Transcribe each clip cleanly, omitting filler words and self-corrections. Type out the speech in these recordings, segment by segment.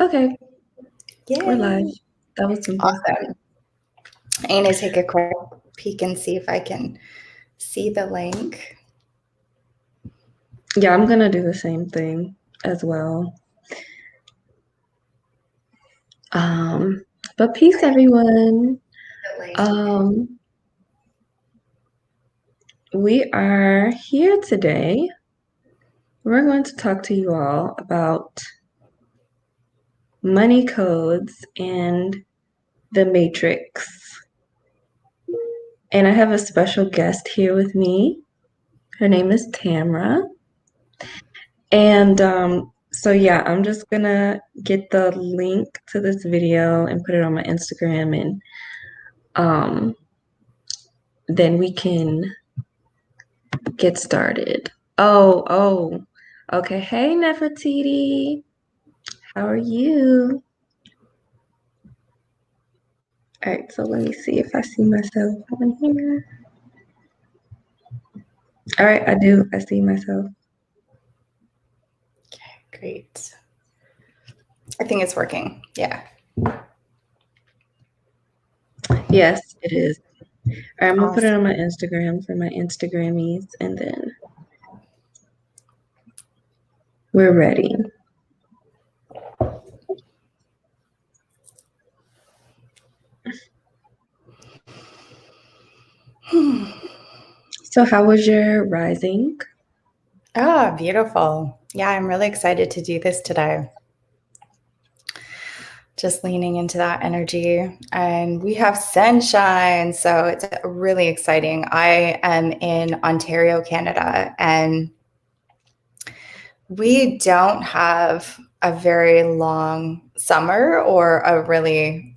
Okay, we're live. Yay. That was simple. Awesome. I'm going to take a quick peek and see if I can see the link. Yeah, I'm gonna do the same thing as well. But peace, everyone. We are here today. We're going to talk to you all about money codes and the matrix. And I have a special guest here with me. Her name is Tamara. And so yeah, I'm just gonna get the link to this video and put it on my Instagram, and then we can get started. Oh, okay. Hey, Nefertiti, how are you? All right, so let me see if I see myself on here. All right, I do. I see myself. Okay, great. I think it's working. Yeah. Yes, it is. All right, I'm gonna put it on my Instagram for my Instagrammies, and then we're ready. So how was your rising? Oh, beautiful. Yeah, I'm really excited to do this today. Just leaning into that energy. And we have sunshine, so it's really exciting. I am in Ontario, Canada, and we don't have a very long summer or a really,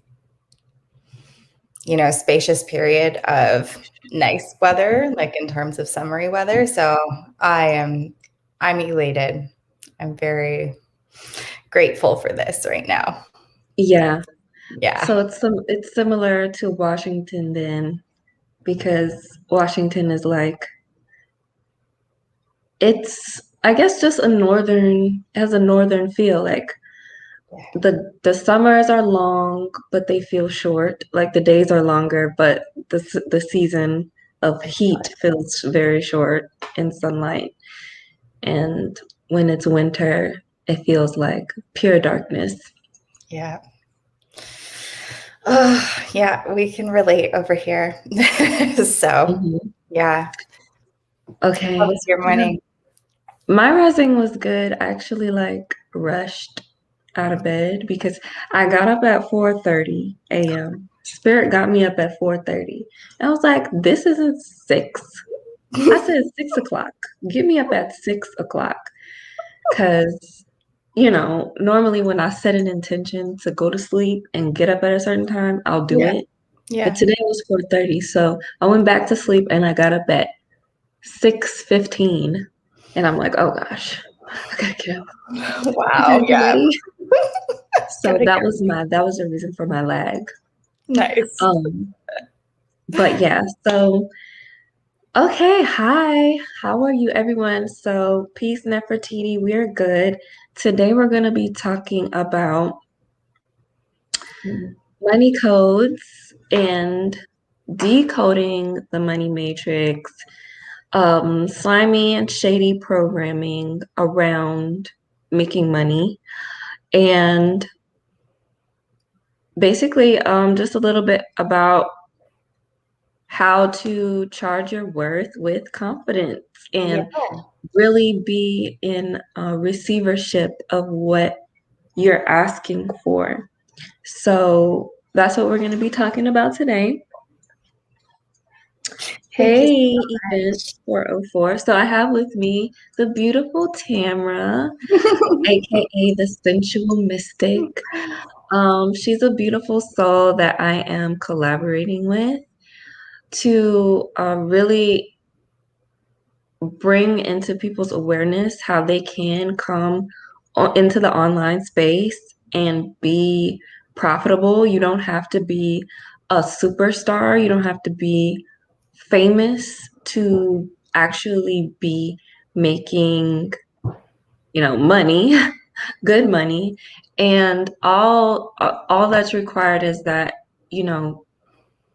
spacious period of nice weather, like in terms of summery weather. So I'm elated. I'm very grateful for this right now. Yeah. Yeah. So it's similar to Washington then, because Washington is like, it's, I guess, just has a northern feel. Like the summers are long, but they feel short. Like the days are longer, but the season of heat feels very short in sunlight. And when it's winter, it feels like pure darkness. Yeah. Yeah, we can relate over here. So, yeah. Okay. How was your morning? My rising was good. I actually rushed out of bed because I got up at 4:30 a.m. Spirit got me up at 4:30. I was like, this isn't 6. I said 6 o'clock. Get me up at 6 o'clock. Because, normally when I set an intention to go to sleep and get up at a certain time, I'll do it. Yeah. But today was 4:30. So I went back to sleep and I got up at 6:15. And I'm like, oh gosh, I gotta get up. Wow. I gotta get ready. So Gotta that was the reason for my lag. Nice. But yeah, so okay, hi. How are you, everyone? So peace, Nefertiti. We're good. Today we're gonna be talking about money codes and decoding the money matrix, slimy and shady programming around making money, and basically just a little bit about how to charge your worth with confidence and really be in receivership of what you're asking for. So that's what we're going to be talking about today. Hey, Event 404. So I have with me the beautiful Tamara, aka the sensual mystic. She's a beautiful soul that I am collaborating with to really bring into people's awareness how they can come into the online space and be profitable. You don't have to be a superstar. You don't have to be famous to actually be making, money, good money. And all that's required is that,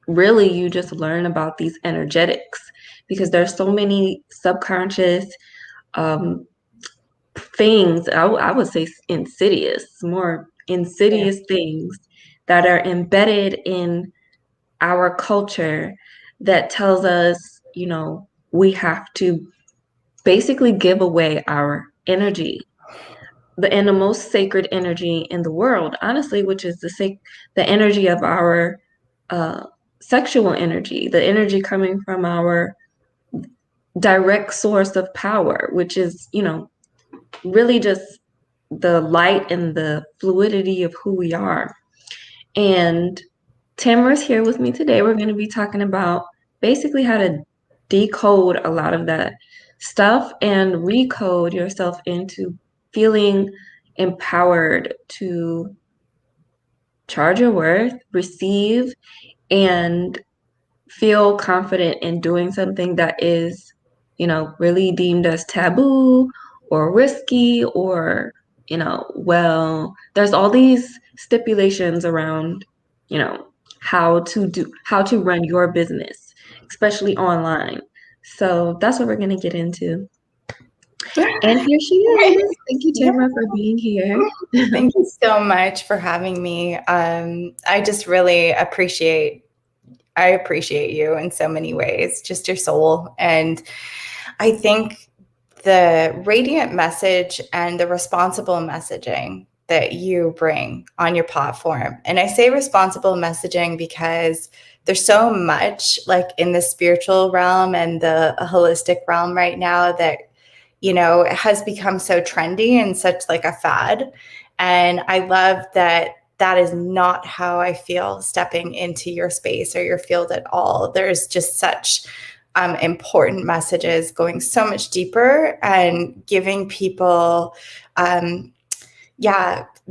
really you just learn about these energetics, because there's so many subconscious um, things, I would say more insidious things that are embedded in our culture that tells us, we have to basically give away our energy, and the most sacred energy in the world, honestly, which is the energy of our uh, sexual energy, the energy coming from our direct source of power, which is, really just the light and the fluidity of who we are. And Tamara's here with me today. We're going to be talking about basically how to decode a lot of that stuff and recode yourself into feeling empowered to charge your worth, receive, and feel confident in doing something that is, really deemed as taboo or risky, or, well, there's all these stipulations around, how to run your business, especially online. So that's what we're going to get into. And here she is. Thank you, Tamara, for being here. Thank you so much for having me. I just really appreciate you in so many ways, just your soul. And I think the radiant message and the responsible messaging that you bring on your platform. And I say responsible messaging because there's so much like in the spiritual realm and the holistic realm right now that, it has become so trendy and such like a fad. And I love that that is not how I feel stepping into your space or your field at all. There's just such important messages going so much deeper and giving people,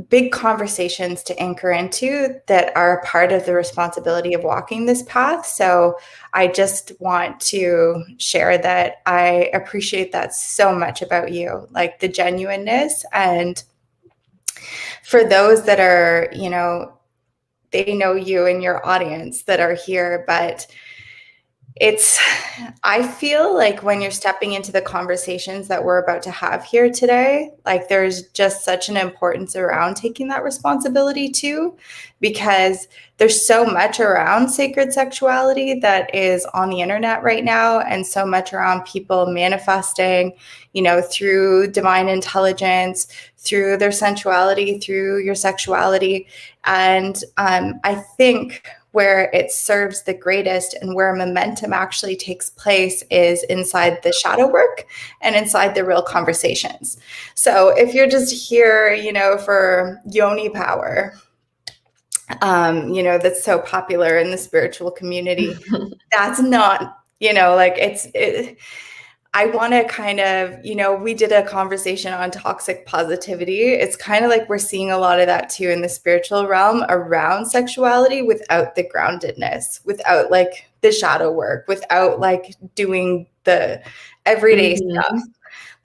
big conversations to anchor into that are part of the responsibility of walking this path. So I just want to share that I appreciate that so much about you, like the genuineness. And for those that are, they know you and your audience that are here, but I feel like when you're stepping into the conversations that we're about to have here today, like there's just such an importance around taking that responsibility too, because there's so much around sacred sexuality that is on the internet right now, and so much around people manifesting, through divine intelligence, through their sensuality, through your sexuality. And I think where it serves the greatest and where momentum actually takes place is inside the shadow work and inside the real conversations. So if you're just here, for yoni power, that's so popular in the spiritual community, that's not, I want to kind of, we did a conversation on toxic positivity. It's kind of like we're seeing a lot of that too in the spiritual realm around sexuality without the groundedness, without like the shadow work, without like doing the everyday stuff.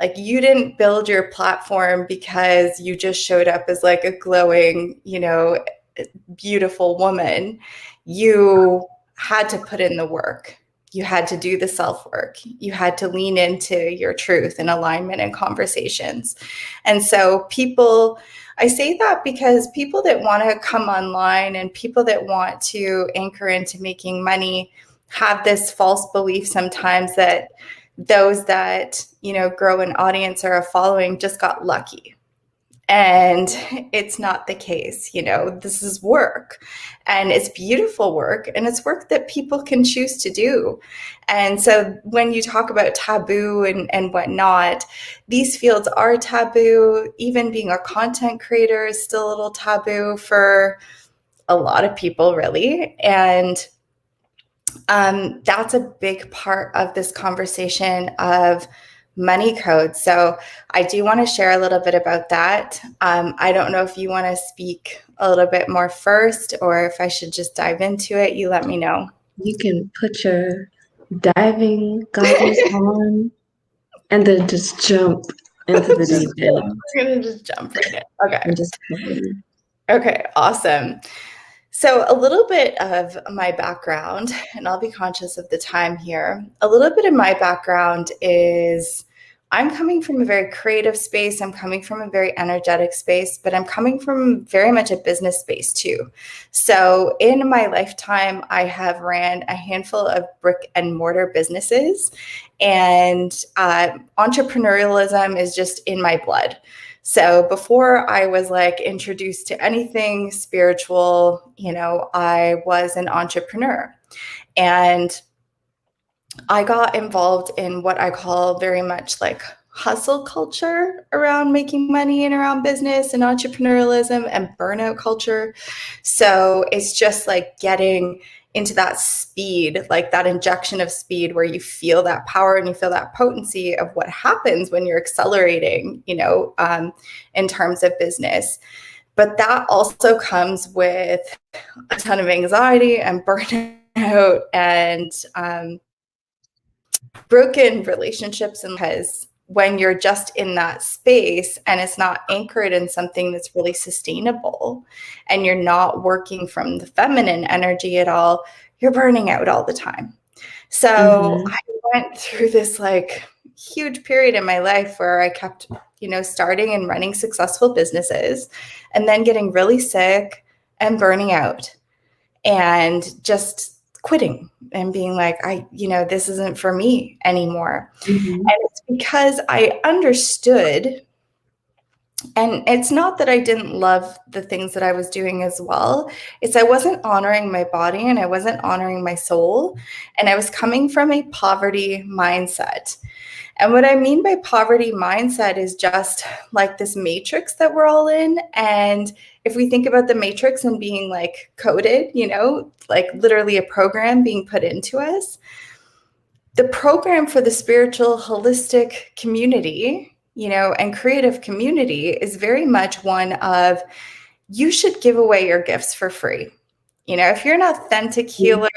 Like you didn't build your platform because you just showed up as like a glowing, beautiful woman. You had to put in the work. You had to do the self-work. You had to lean into your truth and alignment and conversations. And so I say that because people that want to come online and people that want to anchor into making money have this false belief sometimes that those that, grow an audience or a following just got lucky. And it's not the case. This is work, and it's beautiful work, and it's work that people can choose to do. And so when you talk about taboo and whatnot, these fields are taboo. Even being a content creator is still a little taboo for a lot of people, really. And that's a big part of this conversation of money code. So I do want to share a little bit about that. I don't know if you want to speak a little bit more first, or if I should just dive into it. You let me know. You can put your diving goggles on and then just jump. into the deep end. We're going to just jump right in. Okay. And just play. Okay, awesome. So a little bit of my background, and I'll be conscious of the time here. A little bit of my background is I'm coming from a very creative space. I'm coming from a very energetic space, but I'm coming from very much a business space too. So in my lifetime, I have ran a handful of brick and mortar businesses, and entrepreneurialism is just in my blood. So before I was like introduced to anything spiritual, I was an entrepreneur, and I got involved in what I call very much like hustle culture around making money and around business and entrepreneurialism and burnout culture. So it's just like getting into that speed, like that injection of speed where you feel that power and you feel that potency of what happens when you're accelerating, in terms of business. But that also comes with a ton of anxiety and burnout and broken relationships. And because when you're just in that space and it's not anchored in something that's really sustainable and you're not working from the feminine energy at all, you're burning out all the time. So I went through this like huge period in my life where I kept, starting and running successful businesses and then getting really sick and burning out and just quitting and being like, this isn't for me anymore. And it's because I understood, and it's not that I didn't love the things that I was doing as well. It's I wasn't honoring my body and I wasn't honoring my soul. And I was coming from a poverty mindset. And what I mean by poverty mindset is just like this matrix that we're all in. And if we think about the matrix and being like coded, like literally a program being put into us, the program for the spiritual holistic community, and creative community is very much one of you should give away your gifts for free. If you're an authentic healer,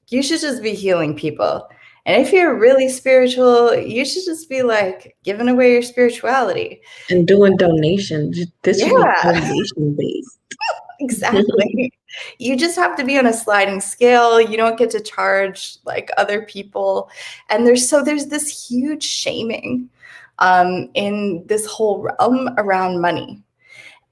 you should just be healing people. And if you're really spiritual, you should just be like giving away your spirituality. And doing donations. This should be donation based. Exactly. You just have to be on a sliding scale. You don't get to charge like other people. And there's this huge shaming in this whole realm around money.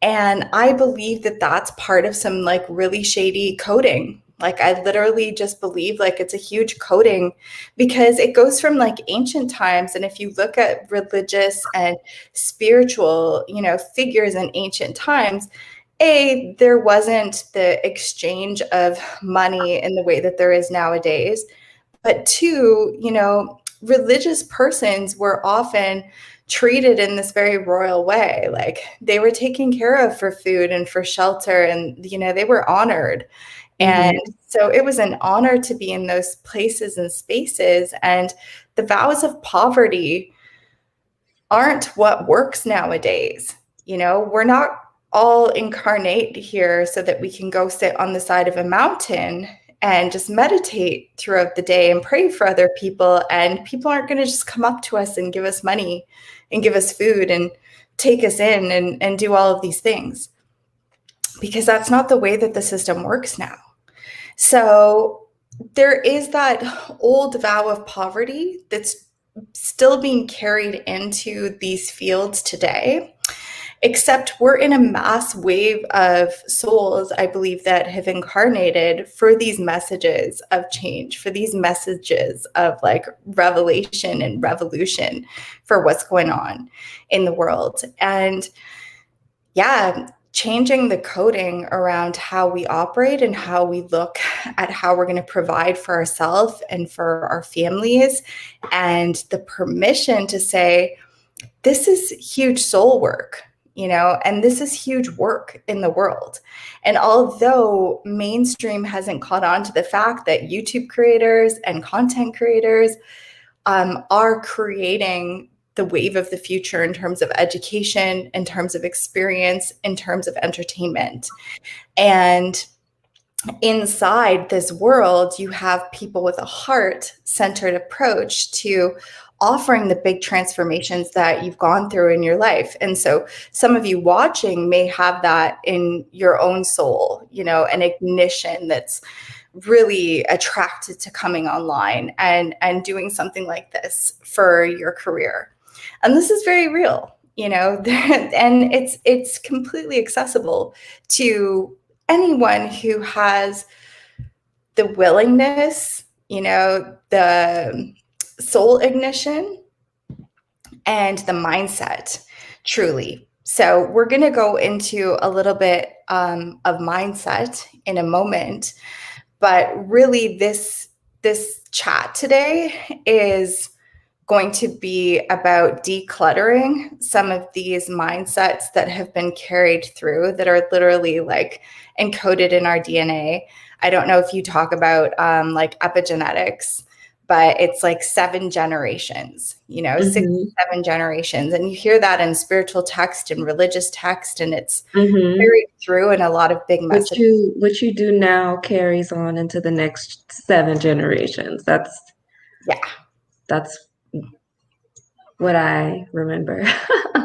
And I believe that that's part of some like really shady coding. Like I literally just believe like it's a huge coding because it goes from like ancient times. And if you look at religious and spiritual, figures in ancient times, there wasn't the exchange of money in the way that there is nowadays. But two, religious persons were often treated in this very royal way. Like they were taken care of for food and for shelter, and they were honored. And so it was an honor to be in those places and spaces. And the vows of poverty aren't what works nowadays. We're not all incarnate here so that we can go sit on the side of a mountain and just meditate throughout the day and pray for other people. And people aren't going to just come up to us and give us money and give us food and take us in and do all of these things, because that's not the way that the system works now. So there is that old vow of poverty that's still being carried into these fields today, except we're in a mass wave of souls, I believe, that have incarnated for these messages of change, for these messages of like revelation and revolution for what's going on in the world. And changing the coding around how we operate and how we look at how we're going to provide for ourselves and for our families, and the permission to say, this is huge soul work, and this is huge work in the world. And although mainstream hasn't caught on to the fact that YouTube creators and content creators are creating the wave of the future in terms of education, in terms of experience, in terms of entertainment. And inside this world, you have people with a heart-centered approach to offering the big transformations that you've gone through in your life. And so some of you watching may have that in your own soul, an ignition that's really attracted to coming online and doing something like this for your career. And this is very real, and it's completely accessible to anyone who has the willingness, the soul ignition and the mindset, truly. So we're going to go into a little bit of mindset in a moment, but really this chat today is going to be about decluttering some of these mindsets that have been carried through, that are literally like encoded in our DNA. I don't know if you talk about like epigenetics, but it's like 7 generations, 6 to 7 generations. And you hear that in spiritual text and religious text, and it's carried through in a lot of big messages. What you do now carries on into the next 7 generations. That's what I remember.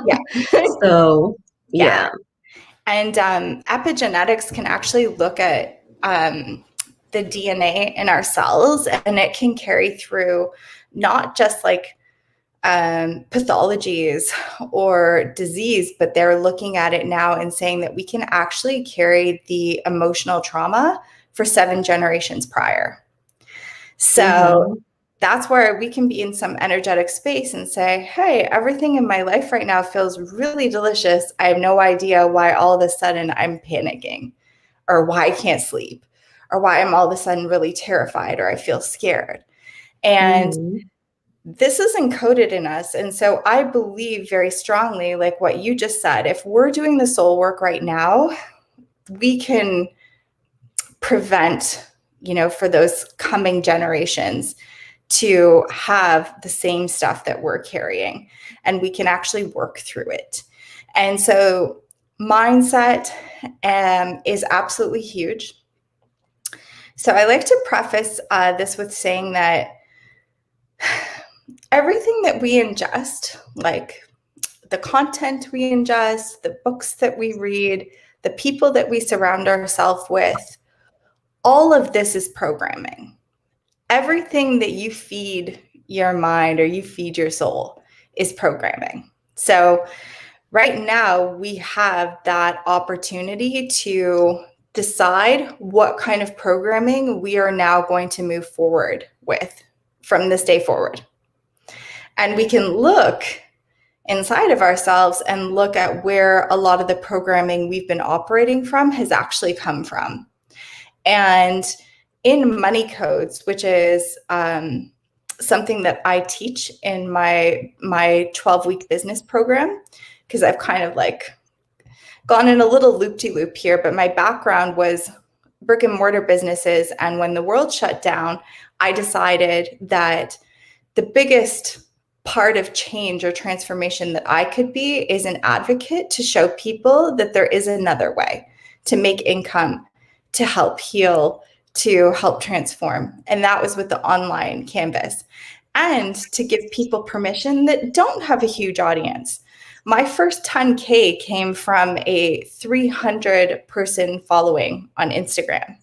Yeah. So, yeah. And epigenetics can actually look at the DNA in our cells, and it can carry through not just like pathologies or disease, but they're looking at it now and saying that we can actually carry the emotional trauma for 7 generations prior. So that's where we can be in some energetic space and say, hey, everything in my life right now feels really delicious. I have no idea why all of a sudden I'm panicking, or why I can't sleep, or why I'm all of a sudden really terrified, or I feel scared. And this is encoded in us. And so I believe very strongly, like what you just said, if we're doing the soul work right now, we can prevent, for those coming generations to have the same stuff that we're carrying, and we can actually work through it. And so mindset is absolutely huge. So I like to preface this with saying that everything that we ingest, like the content we ingest, the books that we read, the people that we surround ourselves with, all of this is programming. Everything that you feed your mind or you feed your soul is programming. So right now we have that opportunity to decide what kind of programming we are now going to move forward with from this day forward. And we can look inside of ourselves and look at where a lot of the programming we've been operating from has actually come from. And in money codes, which is something that I teach in my 12-week business program, because I've kind of like gone in a little loop-de-loop here, but my background was brick and mortar businesses. And when the world shut down, I decided that the biggest part of change or transformation that I could be is an advocate to show people that there is another way to make income, to help heal, to help transform. And that was with the online canvas. And to give people permission that don't have a huge audience. My first 10K came from a 300-person following on Instagram.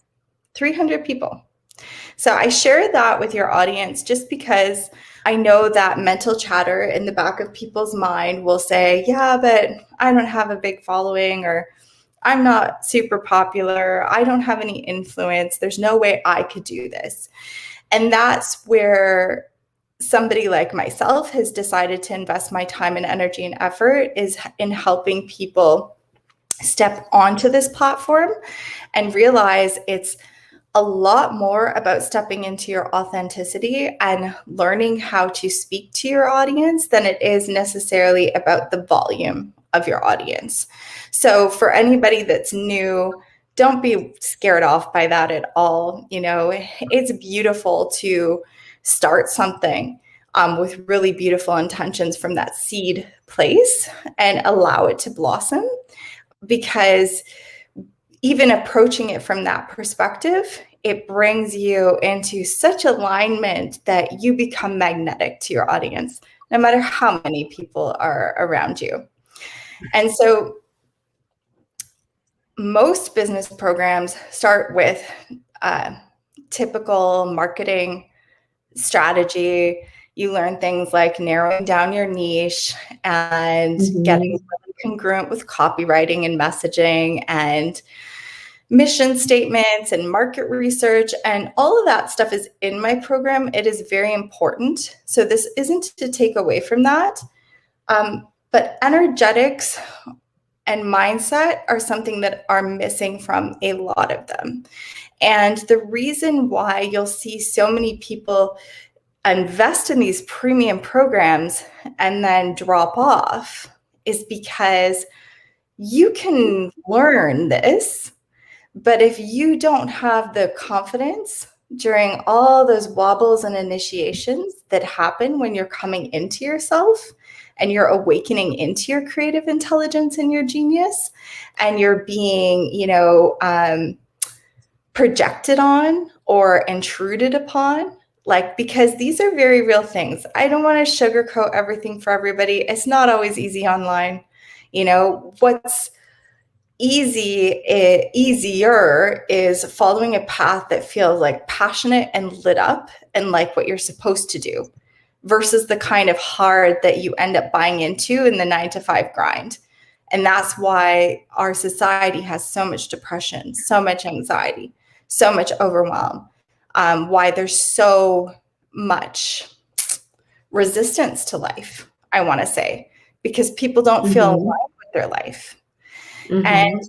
300 people. So I share that with your audience just because I know that mental chatter in the back of people's mind will say, yeah, but I don't have a big following, or I'm not super popular. I don't have any influence. There's no way I could do this. And that's where somebody like myself has decided to invest my time and energy and effort, is in helping people step onto this platform and realize it's a lot more about stepping into your authenticity and learning how to speak to your audience than it is necessarily about the volume of your audience. So for anybody that's new, don't be scared off by that at all. It's beautiful to start something with really beautiful intentions from that seed place and allow it to blossom, because even approaching it from that perspective, it brings you into such alignment that you become magnetic to your audience, no matter how many people are around you. And so most business programs start with typical marketing strategy. You learn things like narrowing down your niche and getting really congruent with copywriting and messaging and mission statements and market research, and all of that stuff is in my program. It is very important. So this isn't to take away from that. But energetics and mindset are something that are missing from a lot of them. And the reason why you'll see so many people invest in these premium programs and then drop off is because you can learn this, but if you don't have the confidence during all those wobbles and initiations that happen when you're coming into yourself and you're awakening into your creative intelligence and your genius, and you're being, projected on or intruded upon, because these are very real things. I don't want to sugarcoat everything for everybody. It's not always easy online. What's easier is following a path that feels like passionate and lit up and like what you're supposed to do, versus the kind of hard that you end up buying into in the 9-to-5 grind. And that's why our society has so much depression, so much anxiety, so much overwhelm, why there's so much resistance to life, I want to say, because people don't feel aligned with their life. And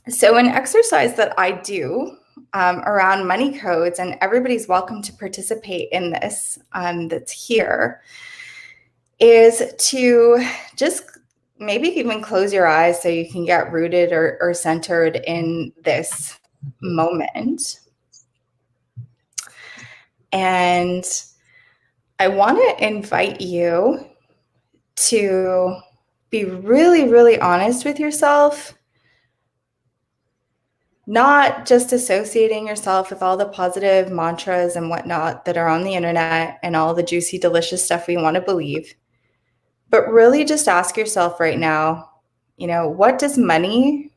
so an exercise that I do around money codes, and everybody's welcome to participate in this that's here, is to just maybe even close your eyes so you can get rooted or centered in this moment. And I want to invite you to be really, really honest with yourself, not just associating yourself with all the positive mantras and whatnot that are on the internet and all the juicy, delicious stuff we want to believe, but really just ask yourself right now, what does money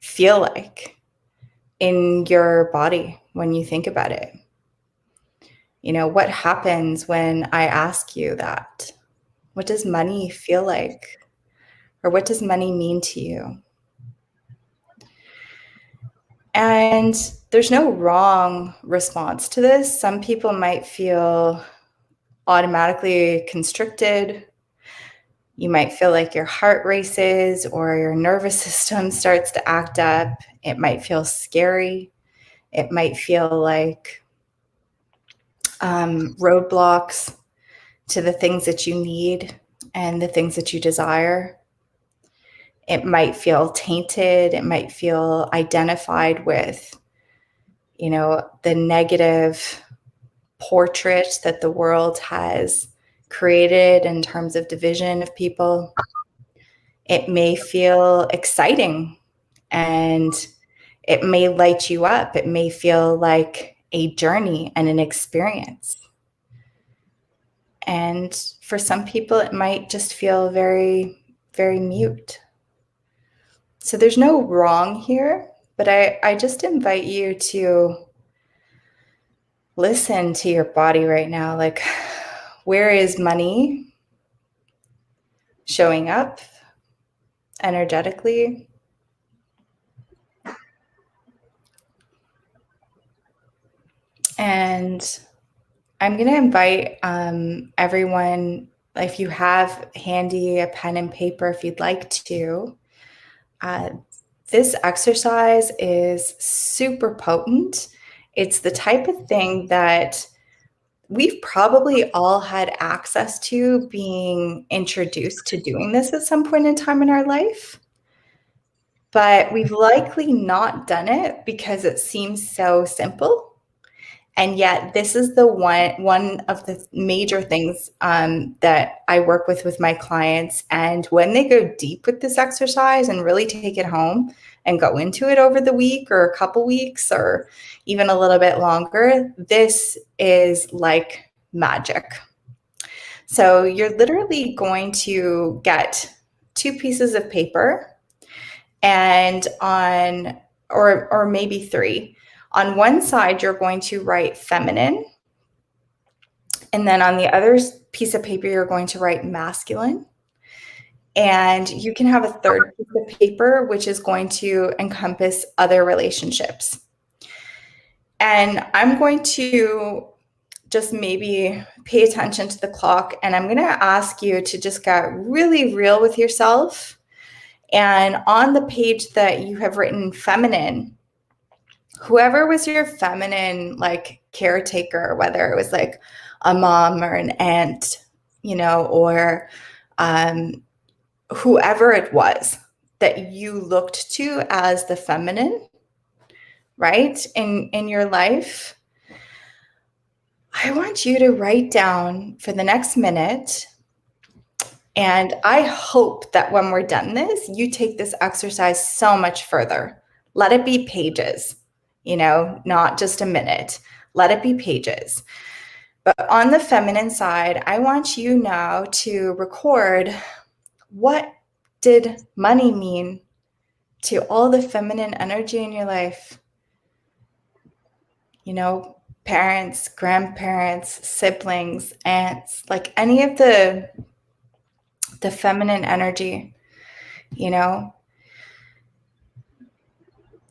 feel like in your body when you think about it? What happens when I ask you that? What does money feel like? Or what does money mean to you? And there's no wrong response to this. Some people might feel automatically constricted. You might feel like your heart races or your nervous system starts to act up. It might feel scary. It might feel like roadblocks to the things that you need and the things that you desire. It might feel tainted. It might feel identified with, the negative portrait that the world has created in terms of division of people. It may feel exciting and it may light you up. It may feel like a journey and an experience. And for some people, it might just feel very, very mute. So there's no wrong here, but I just invite you to listen to your body right now. Where is money showing up energetically? And I'm going to invite everyone, if you have handy a pen and paper, if you'd like to. This exercise is super potent. It's the type of thing that we've probably all had access to being introduced to doing this at some point in time in our life. But we've likely not done it because it seems so simple. And yet this is the one of the major things that I work with my clients. And when they go deep with this exercise and really take it home and go into it over the week or a couple weeks or even a little bit longer, this is like magic. So you're literally going to get 2 pieces of paper, and or maybe 3. On one side, you're going to write feminine. And then on the other piece of paper, you're going to write masculine. And you can have a third piece of paper, which is going to encompass other relationships. And I'm going to just maybe pay attention to the clock. And I'm going to ask you to just get really real with yourself. And on the page that you have written feminine, whoever was your feminine like caretaker, whether it was like a mom or an aunt, or whoever it was that you looked to as the feminine, right, in your life, I want you to write down for the next minute. And I hope that when we're done this, you take this exercise so much further. Let it be pages, not just a minute. Let it be pages. But on the feminine side, I want you now to record, what did money mean to all the feminine energy in your life? Parents, grandparents, siblings, aunts, like any of the feminine energy,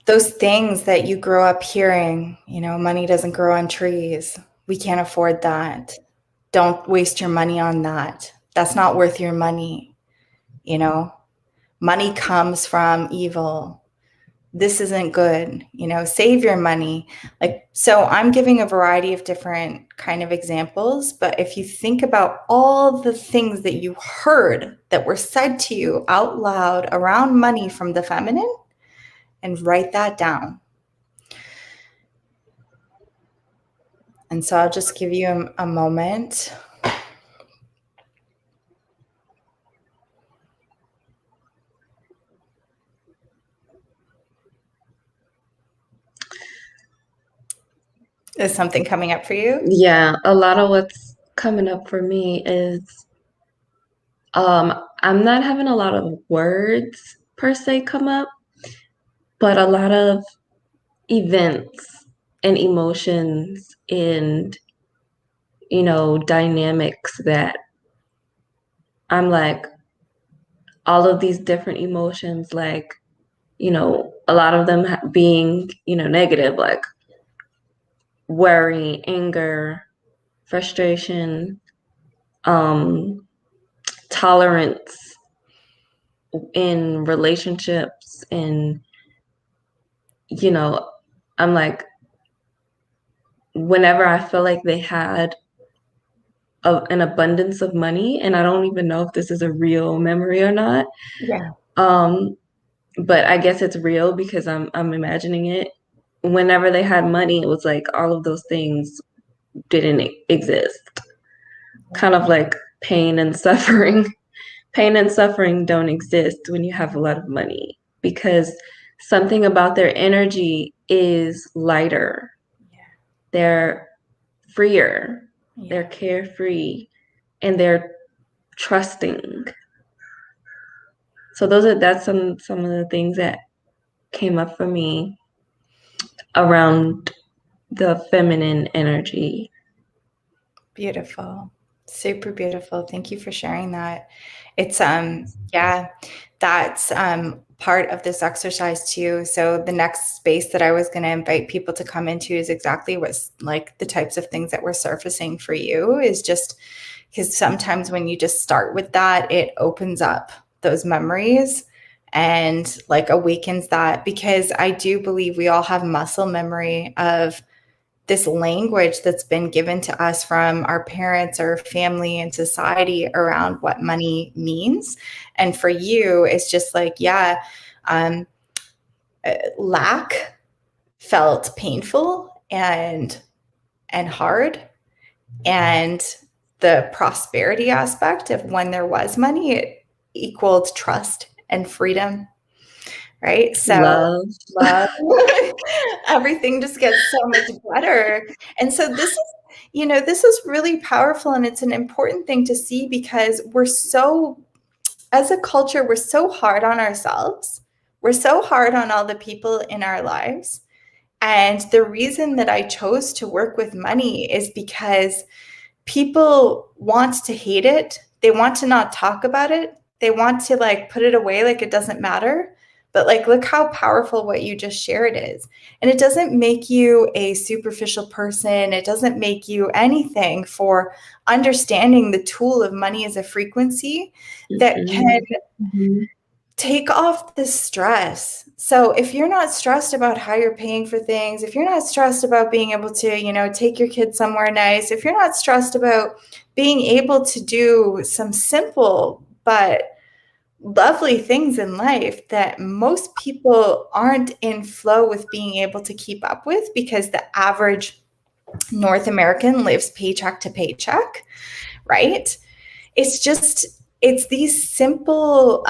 those things that you grow up hearing, money doesn't grow on trees. We can't afford that. Don't waste your money on that. That's not worth your money. Money comes from evil. This isn't good. Save your money. So I'm giving a variety of different kind of examples, but if you think about all the things that you heard that were said to you out loud around money from the feminine, and write that down. And so I'll just give you a moment. Is something coming up for you? Yeah, a lot of what's coming up for me is I'm not having a lot of words per se come up, but a lot of events and emotions and dynamics that I'm like, all of these different emotions, like, a lot of them being, negative, like worry, anger, frustration, tolerance in relationships. And, I'm like, whenever I feel like they had an abundance of money, and I don't even know if this is a real memory or not. Yeah. But I guess it's real because I'm imagining it. Whenever they had money, it was like all of those things didn't exist. Kind of like pain and suffering. Pain and suffering don't exist when you have a lot of money, because something about their energy is lighter. Yeah. They're freer. Yeah. They're carefree, and they're trusting. So that's some of the things that came up for me around the feminine energy. Beautiful. Super beautiful. Thank you for sharing that. It's that's part of this exercise too. So the next space that I was going to invite people to come into is exactly what's like the types of things that were surfacing for you, is just because sometimes when you just start with that, it opens up those memories and like awakens that, because I do believe we all have muscle memory of this language that's been given to us from our parents or family and society around what money means. And for you, it's just like, lack felt painful and and hard. And the prosperity aspect of when there was money, it equaled trust and freedom, right? So love, everything just gets so much better. And so this is really powerful, and it's an important thing to see, because as a culture, we're so hard on ourselves. We're so hard on all the people in our lives. And the reason that I chose to work with money is because people want to hate it. They want to not talk about it. They want to put it away like it doesn't matter. But look how powerful what you just shared is. And it doesn't make you a superficial person. It doesn't make you anything for understanding the tool of money as a frequency that can take off the stress. So if you're not stressed about how you're paying for things, if you're not stressed about being able to, take your kids somewhere nice, if you're not stressed about being able to do some simple but lovely things in life that most people aren't in flow with being able to keep up with, because the average North American lives paycheck to paycheck, right? It's these simple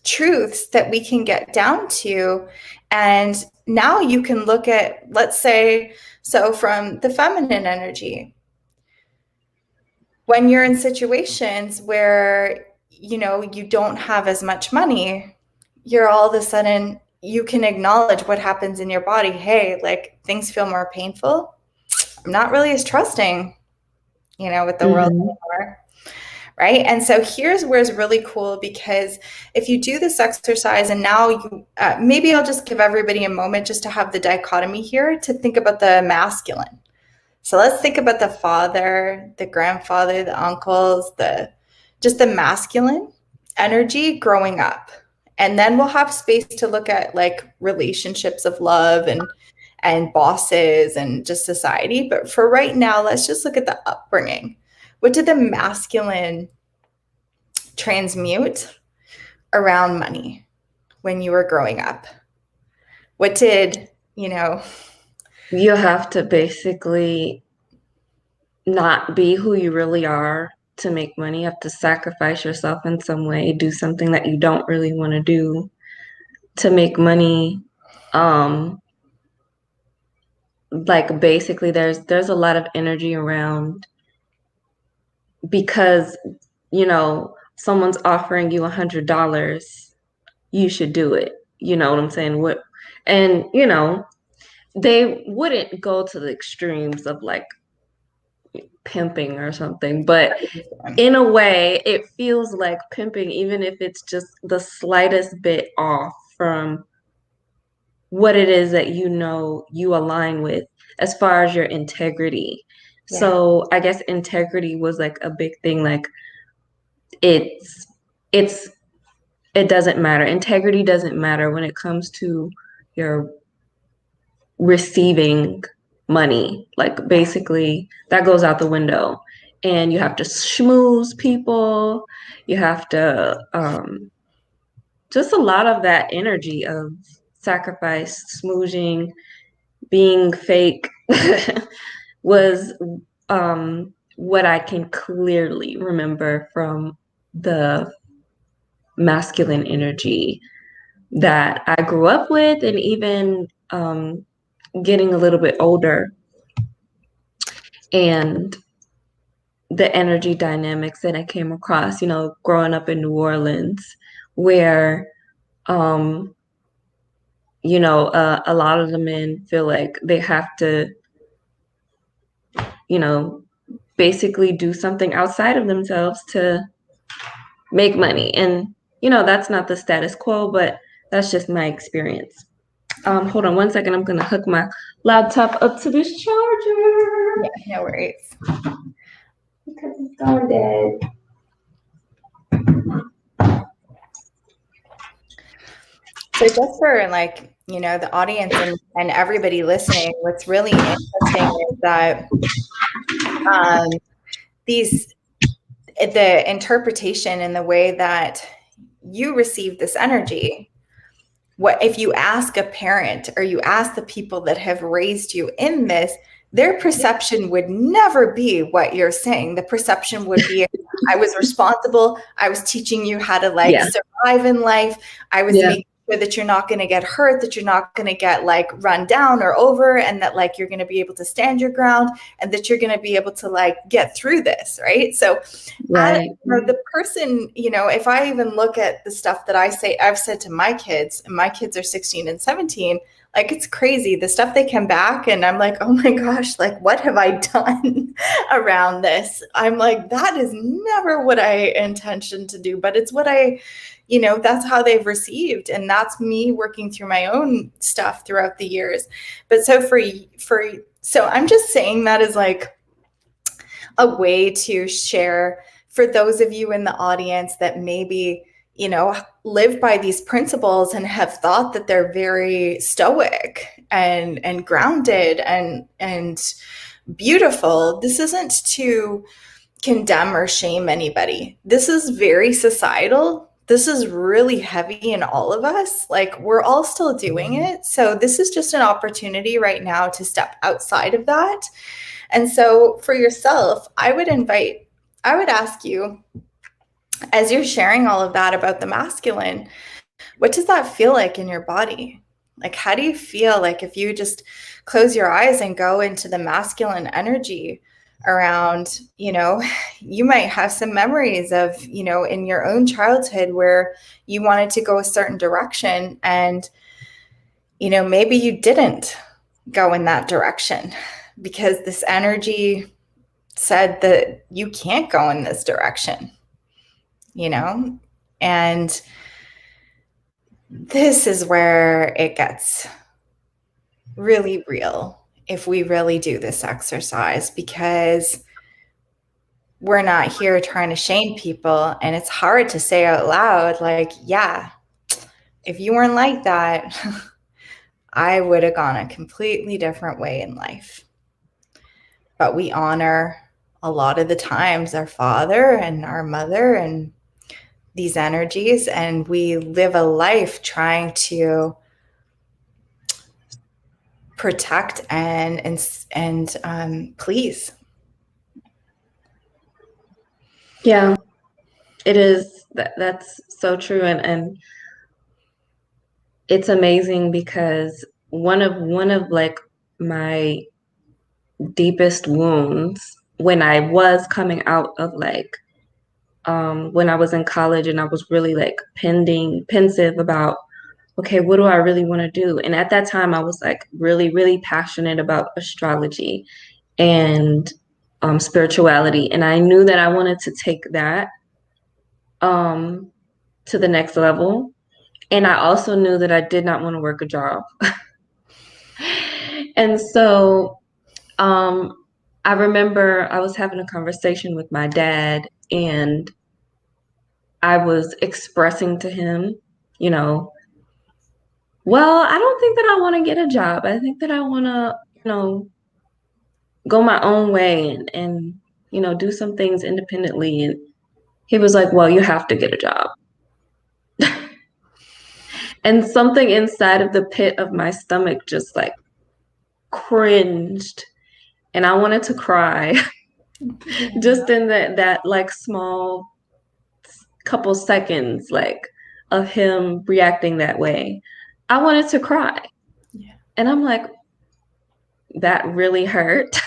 truths that we can get down to. And now you can look at, let's say, so from the feminine energy, when you're in situations where, you don't have as much money, you're all of a sudden, you can acknowledge what happens in your body. Hey, things feel more painful. I'm not really as trusting, with the world anymore. Right. And so here's where it's really cool, because if you do this exercise, and now maybe I'll just give everybody a moment just to have the dichotomy here to think about the masculine. So let's think about the father, the grandfather, the uncles, just the masculine energy growing up. And then we'll have space to look at relationships of love and bosses and just society. But for right now, let's just look at the upbringing. What did the masculine transmute around money when you were growing up? What did, You have to basically not be who you really are to make money. You have to sacrifice yourself in some way, do something that you don't really want to do to make money. Basically there's a lot of energy around, because someone's offering you $100, you should do it. You know what I'm saying? And they wouldn't go to the extremes of pimping or something, but in a way it feels like pimping, even if it's just the slightest bit off from what it is that you align with as far as your integrity. Yeah. So I guess integrity was a big thing. It doesn't matter. Integrity doesn't matter when it comes to your receiving money. Basically that goes out the window, and you have to schmooze people. You have to just a lot of that energy of sacrifice, smoozing, being fake was what I can clearly remember from the masculine energy that I grew up with, and even getting a little bit older, and the energy dynamics that I came across, growing up in New Orleans, where a lot of the men feel like they have to basically do something outside of themselves to make money. And that's not the status quo, but that's just my experience. Hold on one second. I'm going to hook my laptop up to this charger. Yeah, no worries. Because it's going dead. So just for the audience and everybody listening, what's really interesting is that the interpretation and the way that you receive this energy, what if you ask a parent or you ask the people that have raised you in this, their perception would never be what you're saying. The perception would be, I was responsible. I was teaching you how to like survive in life. I was making sure that you're not going to get hurt, that you're not going to get like run down or over, and that like you're going to be able to stand your ground, and that you're going to be able to like get through this, right? So the person, you know, if I even look at the stuff that I've said to my kids, and my kids are 16 and 17, like, it's crazy. The stuff they come back and I'm like, oh my gosh, like, what have I done around this? I'm like, that is never what I intentioned to do, but it's what you know, that's how they've received. And that's me working through my own stuff throughout the years. But so so I'm just saying that as like a way to share for those of you in the audience that maybe, you know, live by these principles and have thought that they're very stoic and grounded and beautiful. This isn't to condemn or shame anybody. This is very societal. This is really heavy in all of us. Like, we're all still doing it. So this is just an opportunity right now to step outside of that. And so for yourself, I would ask you, as you're sharing all of that about the masculine, what does that feel like in your body? Like, how do you feel like if you just close your eyes and go into the masculine energy around, you know, you might have some memories of, you know, in your own childhood where you wanted to go a certain direction and, you know, maybe you didn't go in that direction because this energy said that you can't go in this direction. You know, and this is where it gets really real if we really do this exercise, because we're not here trying to shame people. And it's hard to say out loud, like, yeah, if you weren't like that, I would have gone a completely different way in life. But we honor a lot of the times our father and our mother and these energies, and we live a life trying to protect and please. Yeah, it is. That's so true, and it's amazing because one of like my deepest wounds when I was coming out of like when I was in college and I was really like pensive about, okay, what do I really want to do? And at that time I was like really, really passionate about astrology and spirituality. And I knew that I wanted to take that to the next level. And I also knew that I did not want to work a job. And so I remember I was having a conversation with my dad, and I was expressing to him, you know, well, I don't think that I want to get a job. I think that I want to, you know, go my own way and, you know, do some things independently. And he was like, well, you have to get a job. And something inside of the pit of my stomach just like cringed, and I wanted to cry just in that like small couple seconds like of him reacting that way. I wanted to cry. Yeah. And I'm like, that really hurt.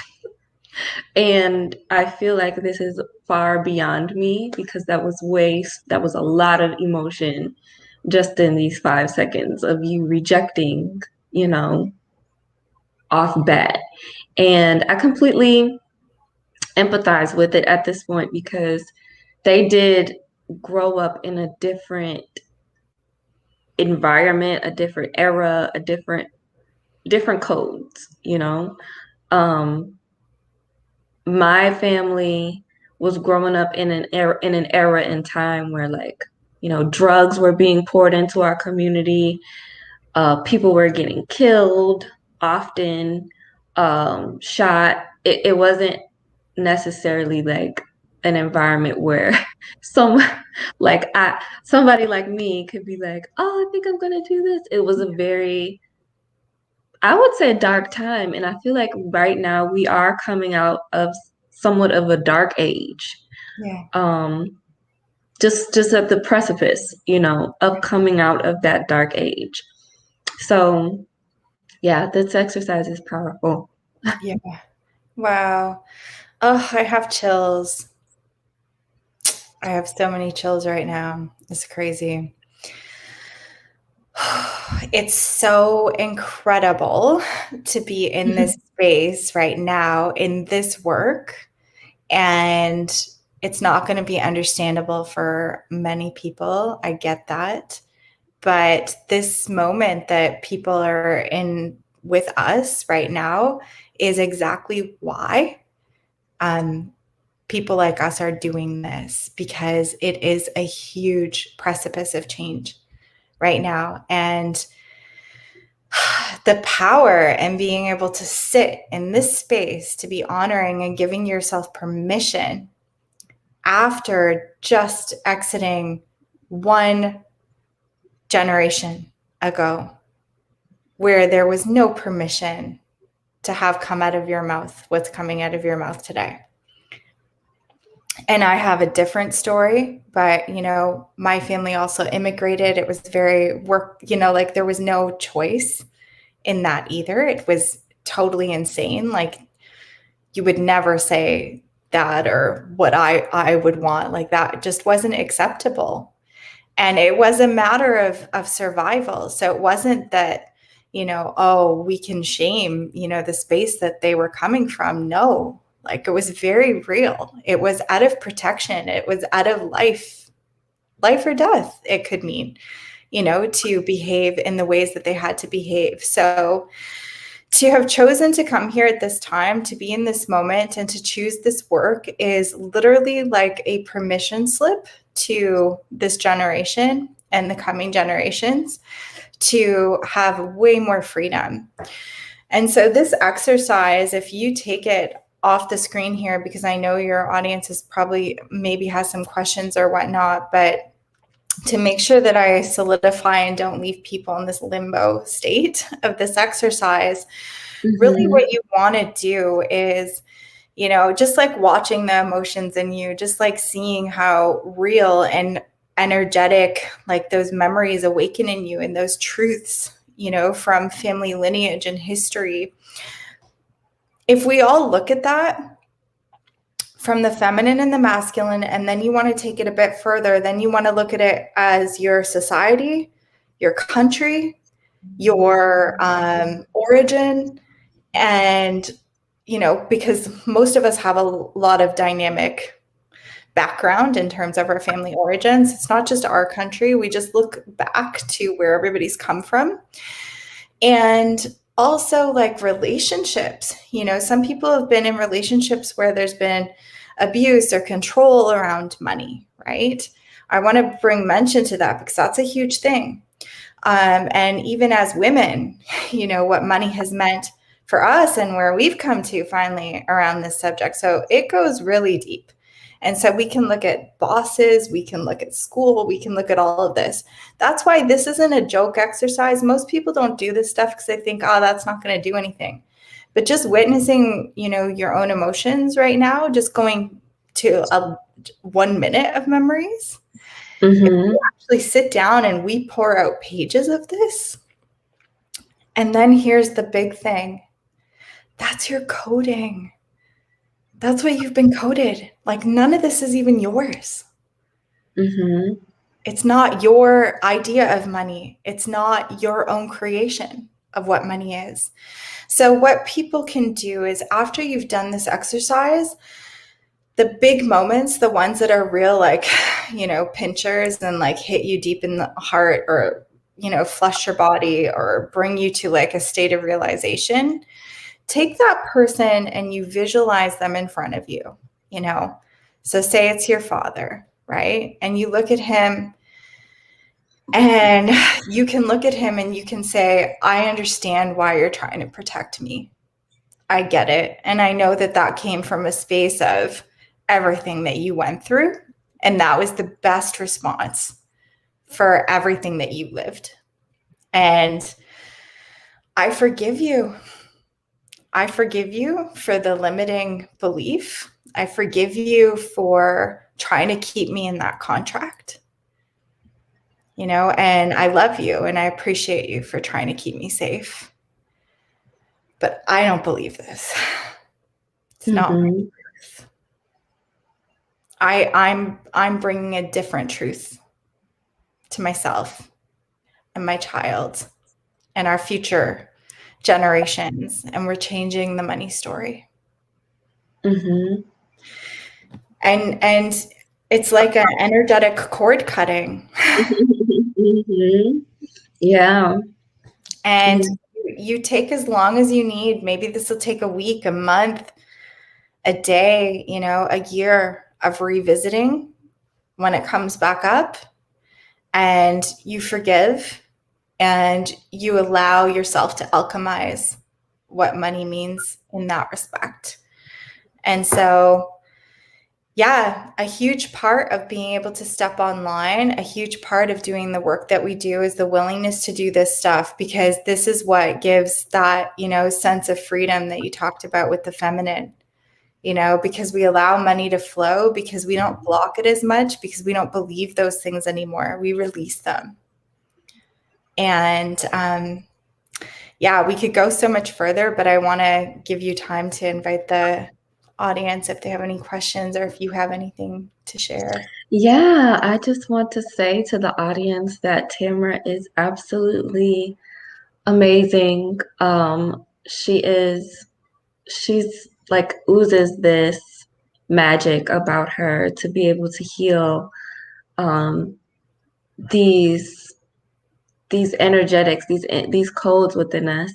And I feel like this is far beyond me, because that was a lot of emotion just in these 5 seconds of you rejecting, you know, off bat. And I completely empathize with it at this point, because they did grow up in a different environment, a different era, a different codes, you know. My family was growing up in an era in time where, like, you know, drugs were being poured into our community. People were getting killed, often shot. It wasn't necessarily like an environment where somebody like me could be like, oh, I think I'm gonna do this. It was a very I would say dark time, and I feel like right now we are coming out of somewhat of a dark age. Yeah. Um, just at the precipice, of coming out of that dark age. So, yeah, this exercise is powerful. Yeah. Wow. Oh, I have chills. I have so many chills right now. It's crazy. It's so incredible to be in this space right now in this work. And it's not going to be understandable for many people. I get that. But this moment that people are in with us right now is exactly why people like us are doing this, because it is a huge precipice of change right now. And the power and being able to sit in this space, to be honoring and giving yourself permission after just exiting one generation ago, where there was no permission to have come out of your mouth what's coming out of your mouth today. And I have a different story, but my family also immigrated. It was very work, like there was no choice in that either. It was totally insane. Like you would never say that, or what I would want, like that just wasn't acceptable. And it was a matter of survival. So it wasn't that, oh, we can shame, the space that they were coming from. No, like it was very real. It was out of protection. It was out of life or death. It could mean, to behave in the ways that they had to behave. So to have chosen to come here at this time, to be in this moment, and to choose this work is literally like a permission slip to this generation and the coming generations to have way more freedom. And so this exercise, if you take it off the screen here, because I know your audience is probably maybe has some questions or whatnot, but to make sure that I solidify and don't leave people in this limbo state of this exercise, really what you want to do is, just like watching the emotions in you, just like seeing how real and energetic, like those memories awaken in you and those truths, from family lineage and history. If we all look at that from the feminine and the masculine, and then you want to take it a bit further, then you want to look at it as your society, your country, your origin, and because most of us have a lot of dynamic background in terms of our family origins. It's not just our country. We just look back to where everybody's come from. And also like relationships, some people have been in relationships where there's been abuse or control around money, right? I want to bring mention to that because that's a huge thing. And even as women, what money has meant for us and where we've come to finally around this subject. So it goes really deep. And so we can look at bosses, we can look at school, we can look at all of this. That's why this isn't a joke exercise. Most people don't do this stuff because they think, oh, that's not going to do anything. But just witnessing, your own emotions right now, just going to 1 minute of memories. If we actually sit down and we pour out pages of this, and then here's the big thing. That's your coding. That's what you've been coded. Like none of this is even yours. It's not your idea of money. It's not your own creation of what money is. So what people can do is after you've done this exercise, the big moments, the ones that are real, like, pinchers and like hit you deep in the heart or, flush your body or bring you to like a state of realization, take that person and you visualize them in front of you, So say it's your father, right? And you look at him and you can look at him and you can say, I understand why you're trying to protect me. I get it. And I know that came from a space of everything that you went through. And that was the best response for everything that you lived. And I forgive you. I forgive you for the limiting belief. I forgive you for trying to keep me in that contract. And I love you and I appreciate you for trying to keep me safe. But I don't believe this. It's not my truth. I'm bringing a different truth to myself and my child and our future generations, and we're changing the money story. And it's like an energetic cord cutting. Yeah. And you take as long as you need. Maybe this will take a week, a month, a day, a year of revisiting when it comes back up, and you forgive and you allow yourself to alchemize what money means in that respect. And so, yeah, a huge part of being able to step online, a huge part of doing the work that we do is the willingness to do this stuff, because this is what gives that, sense of freedom that you talked about with the feminine, because we allow money to flow, because we don't block it as much, because we don't believe those things anymore. We release them. And yeah, we could go so much further, but I want to give you time to invite the audience if they have any questions or if you have anything to share. Yeah, I just want to say to the audience that Tamara is absolutely amazing. She's like oozes this magic about her to be able to heal these energetics, these codes within us.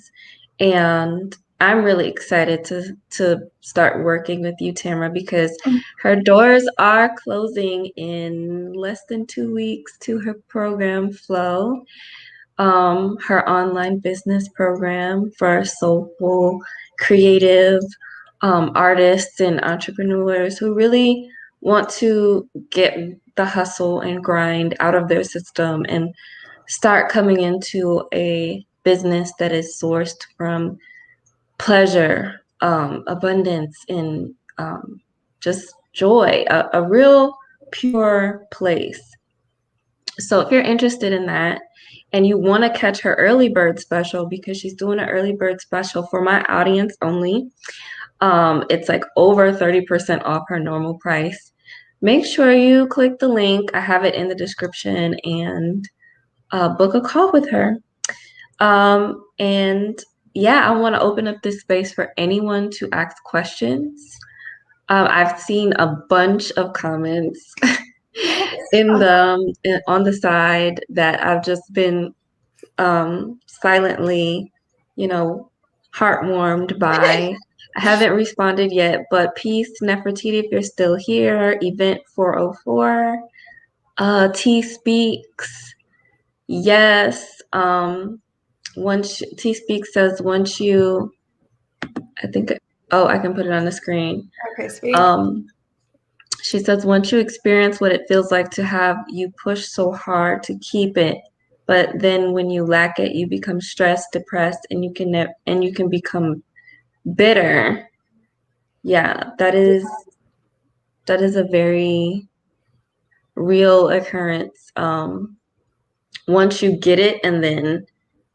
And I'm really excited to start working with you, Tamara, because her doors are closing in less than 2 weeks to her program Flow, her online business program for soulful, creative artists and entrepreneurs who really want to get the hustle and grind out of their system and start coming into a business that is sourced from pleasure, abundance, and just joy, a real pure place. So if you're interested in that and you want to catch her early bird special, because she's doing an early bird special for my audience only, it's like over 30% off her normal price. Make sure you click the link. I have it in the description, and book a call with her. And yeah, I want to open up this space for anyone to ask questions. I've seen a bunch of comments on the side that I've just been silently, heartwarmed by. I haven't responded yet, but peace, Nefertiti, if you're still here. Event 404. T speaks. Yes. T speaks says once you, I think. I can put it on the screen. Okay, sweet. She says once you experience what it feels like to have you push so hard to keep it, but then when you lack it, you become stressed, depressed, and you can become bitter. Yeah, that is a very real occurrence. Once you get it, and then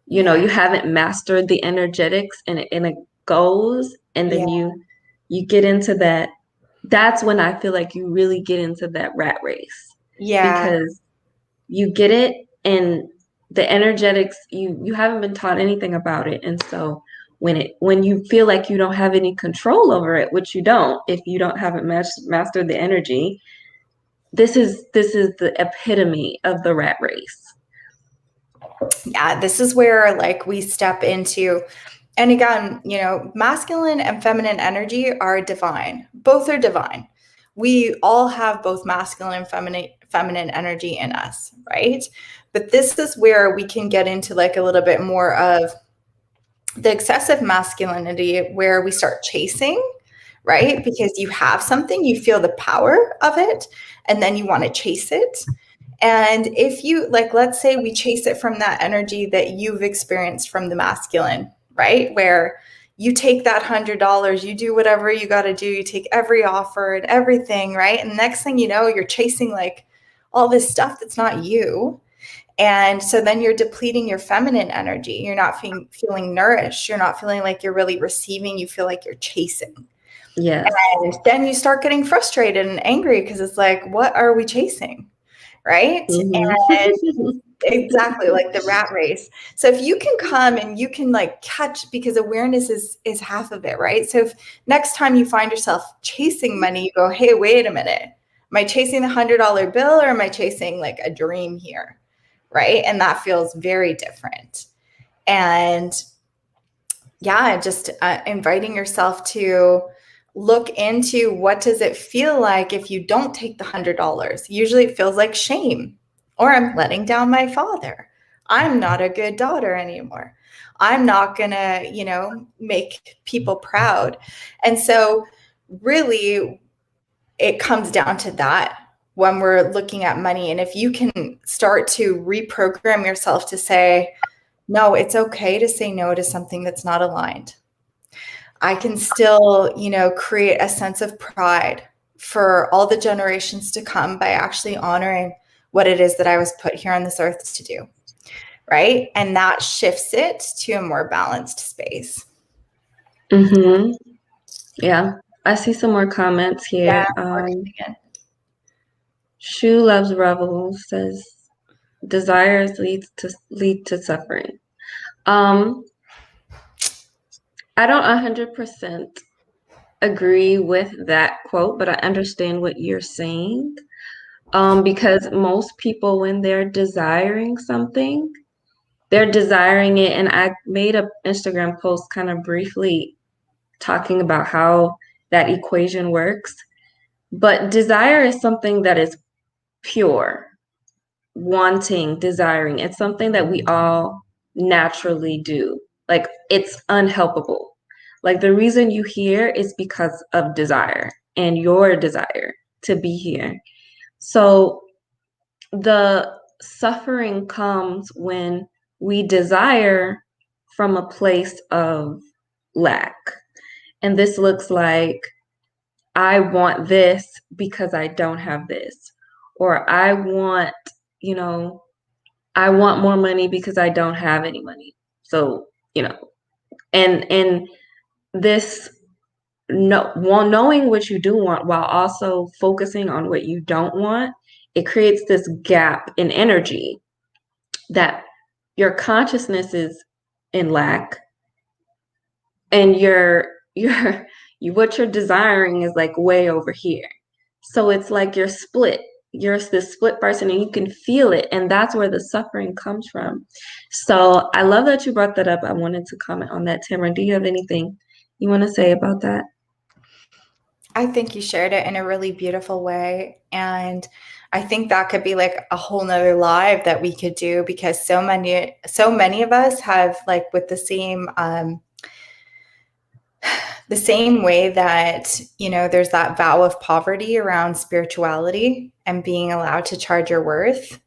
you haven't mastered the energetics, and it goes, and then you get into that. That's when I feel like you really get into that rat race. Yeah. Because you get it, and the energetics, you haven't been taught anything about it. And so when you feel like you don't have any control over it, which you don't, if you haven't mastered the energy, this is the epitome of the rat race. Yeah, this is where like we step into, and again, masculine and feminine energy are divine. Both are divine. We all have both masculine and feminine energy in us, right? But this is where we can get into like a little bit more of the excessive masculinity, where we start chasing, right? Because you have something, you feel the power of it, and then you want to chase it. And if you, like, let's say we chase it from that energy that you've experienced from the masculine, right? Where you take that $100, you do whatever you got to do, you take every offer and everything, right? And the next thing you know, you're chasing like all this stuff that's not you. And so then you're depleting your feminine energy. You're not feeling nourished. You're not feeling like you're really receiving. You feel like you're chasing. Yes. And then you start getting frustrated and angry because it's like, what are we chasing? Right? And exactly, like the rat race. So if you can come and you can like catch, because awareness is half of it, right? So if next time you find yourself chasing money, you go, hey, wait a minute. Am I chasing the $100 bill or am I chasing like a dream here? Right? And that feels very different. And yeah, just inviting yourself to look into what does it feel like if you don't take the $100. Usually it feels like shame, or I'm letting down my father. I'm not a good daughter anymore. I'm not gonna, make people proud. And so really it comes down to that when we're looking at money. And if you can start to reprogram yourself to say, no, it's okay to say no to something that's not aligned. I can still, create a sense of pride for all the generations to come by actually honoring what it is that I was put here on this earth to do. Right. And that shifts it to a more balanced space. Mm-hmm. Yeah. I see some more comments here. Shu Loves Revel says, desires lead to suffering. I don't 100% agree with that quote, but I understand what you're saying. Because most people, when they're desiring something, they're desiring it. And I made an Instagram post kind of briefly talking about how that equation works. But desire is something that is pure, wanting, desiring. It's something that we all naturally do. Like, it's unhelpable. Like, the reason you here is because of desire and your desire to be here. So the suffering comes when we desire from a place of lack. And this looks like, I want this because I don't have this. Or I want more money because I don't have any money. So, and this knowing what you do want while also focusing on what you don't want, it creates this gap in energy that your consciousness is in lack, and what you're desiring is like way over here. So it's like you're split. You're this split person and you can feel it. And that's where the suffering comes from. So I love that you brought that up. I wanted to comment on that. Tamara, do you have anything you want to say about that? I think you shared it in a really beautiful way. And I think that could be like a whole nother live that we could do, because so many of us have, like, with the same way that, there's that vow of poverty around spirituality and being allowed to charge your worth,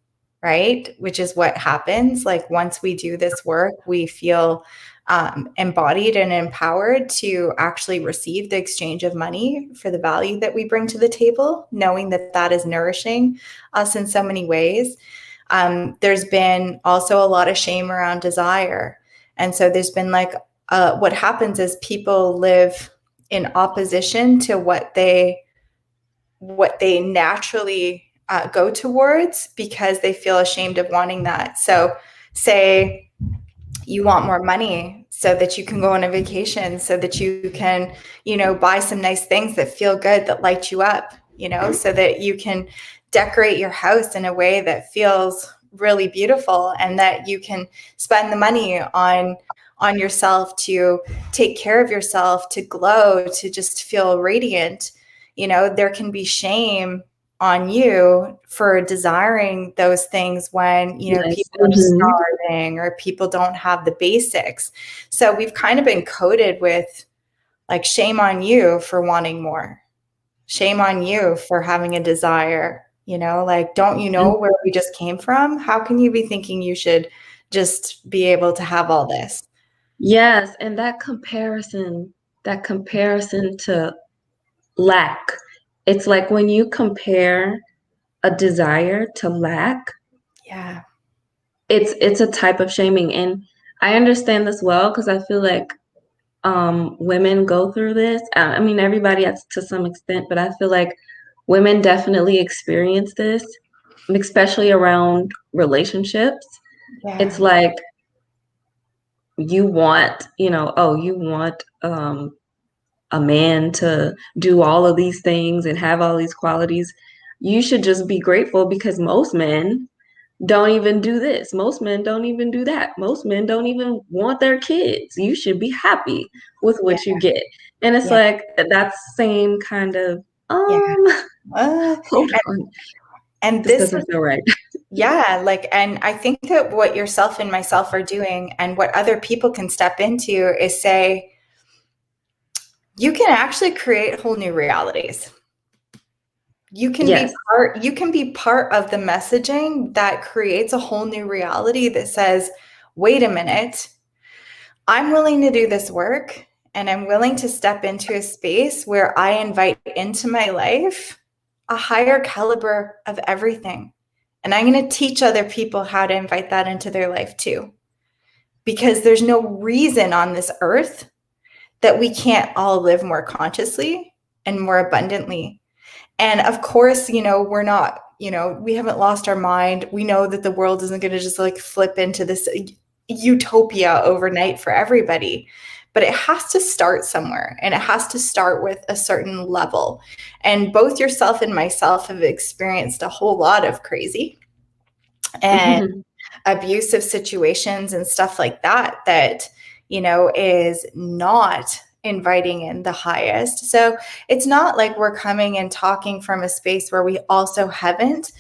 right? Which is what happens. Like, once we do this work, we feel embodied and empowered to actually receive the exchange of money for the value that we bring to the table, knowing that that is nourishing us in so many ways. There's been also a lot of shame around desire. And so there's been like, what happens is people live in opposition to what they naturally go towards, because they feel ashamed of wanting that. So say you want more money so that you can go on a vacation, so that you can, buy some nice things that feel good, that light you up, so that you can decorate your house in a way that feels really beautiful, and that you can spend the money on yourself to take care of yourself, to glow, to just feel radiant. There can be shame on you for desiring those things when, Nice. people are starving or people don't have the basics. So we've kind of been coded with, like, shame on you for wanting more. Shame on you for having a desire, like, don't you know where we just came from? How can you be thinking you should just be able to have all this? Yes, and that comparison to lack. It's like when you compare a desire to lack, Yeah. it's a type of shaming. And I understand this well because I feel like women go through this. I mean, everybody has to some extent, but I feel like women definitely experience this, especially around relationships. It's Yeah. like you want, oh, you want a man to do all of these things and have all these qualities. You should just be grateful because most men don't even do this. Most men don't even do that. Most men don't even want their kids. You should be happy with Yeah. what you get. And it's Yeah. like that same kind of Yeah. hold And, on. and This this doesn't is, feel right. yeah, like, and I think that what yourself and myself are doing and what other people can step into is say, you can actually create whole new realities. Yes. You can be part of the messaging that creates a whole new reality that says, wait a minute, I'm willing to do this work and I'm willing to step into a space where I invite into my life a higher caliber of everything. And I'm going to teach other people how to invite that into their life too. Because there's no reason on this earth that we can't all live more consciously and more abundantly. And of course, we're not, we haven't lost our mind. We know that the world isn't going to just like flip into this utopia overnight for everybody. But it has to start somewhere and it has to start with a certain level. And both yourself and myself have experienced a whole lot of crazy and abusive situations and stuff like that, is not inviting in the highest. So it's not like we're coming and talking from a space where we also haven't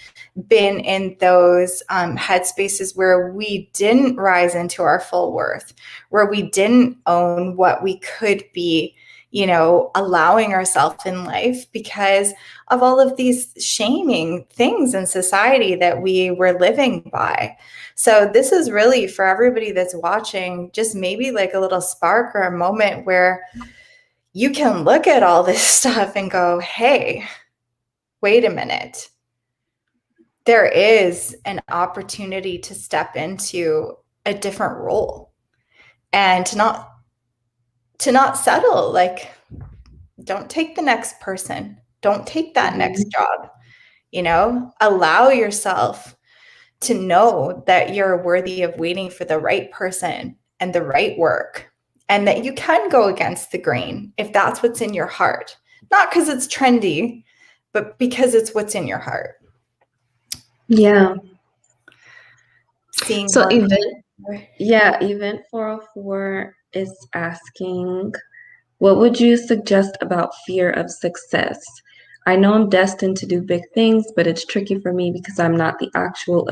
been in those headspaces where we didn't rise into our full worth, where we didn't own what we could be, allowing ourselves in life because of all of these shaming things in society that we were living by. So this is really for everybody that's watching, just maybe like a little spark or a moment where you can look at all this stuff and go, hey, wait a minute. There is an opportunity to step into a different role and to not settle. Like, don't take the next person. Don't take that next job. Allow yourself to know that you're worthy of waiting for the right person and the right work, and that you can go against the grain if that's what's in your heart. Not because it's trendy, but because it's what's in your heart. Yeah. Seeing So more. Event 404 is asking, what would you suggest about fear of success? I know I'm destined to do big things, but it's tricky for me because I'm not the actual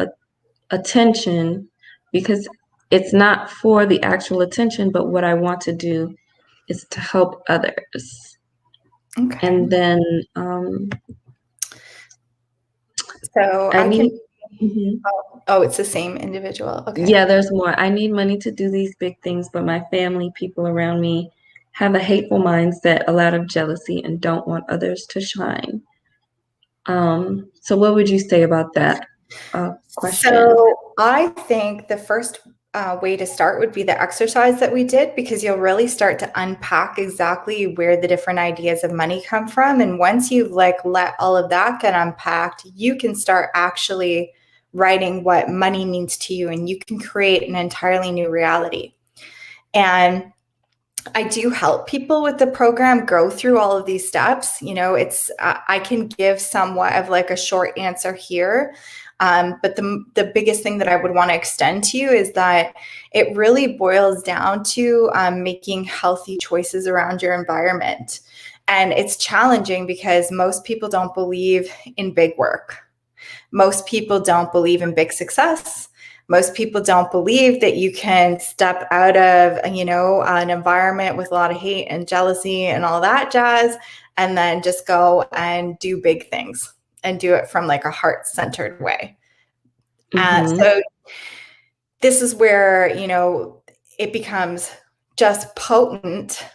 attention, because it's not for the actual attention, but what I want to do is to help others. Okay. And then So I I can. need, mhm. Oh, it's the same individual. Okay. Yeah, there's more. I need money to do these big things, but my family, people around me have a hateful mindset, a lot of jealousy, and don't want others to shine. So what would you say about that question? So I think the first way to start would be the exercise that we did, because you'll really start to unpack exactly where the different ideas of money come from. And once you've let all of that get unpacked, you can start actually writing what money means to you, and you can create an entirely new reality. And I do help people with the program go through all of these steps. It's I can give somewhat of like a short answer here, but the biggest thing that I would want to extend to you is that it really boils down to making healthy choices around your environment. And it's challenging because most people don't believe in big work. Most people don't believe in big success. Most people don't believe that you can step out of, an environment with a lot of hate and jealousy and all that jazz, and then just go and do big things and do it from like a heart-centered way. Mm-hmm. So this is where, it becomes just potent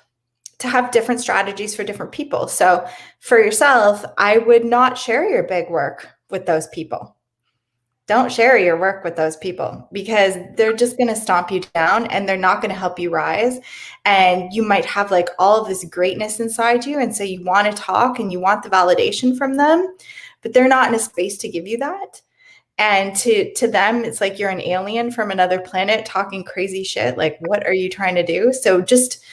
to have different strategies for different people. So for yourself, I would not share your big work with those people. Don't share your work with those people because they're just going to stomp you down and they're not going to help you rise. And you might have like all of this greatness inside you. And so you want to talk and you want the validation from them, but they're not in a space to give you that. And to them, it's like you're an alien from another planet talking crazy shit. Like, what are you trying to do? So just,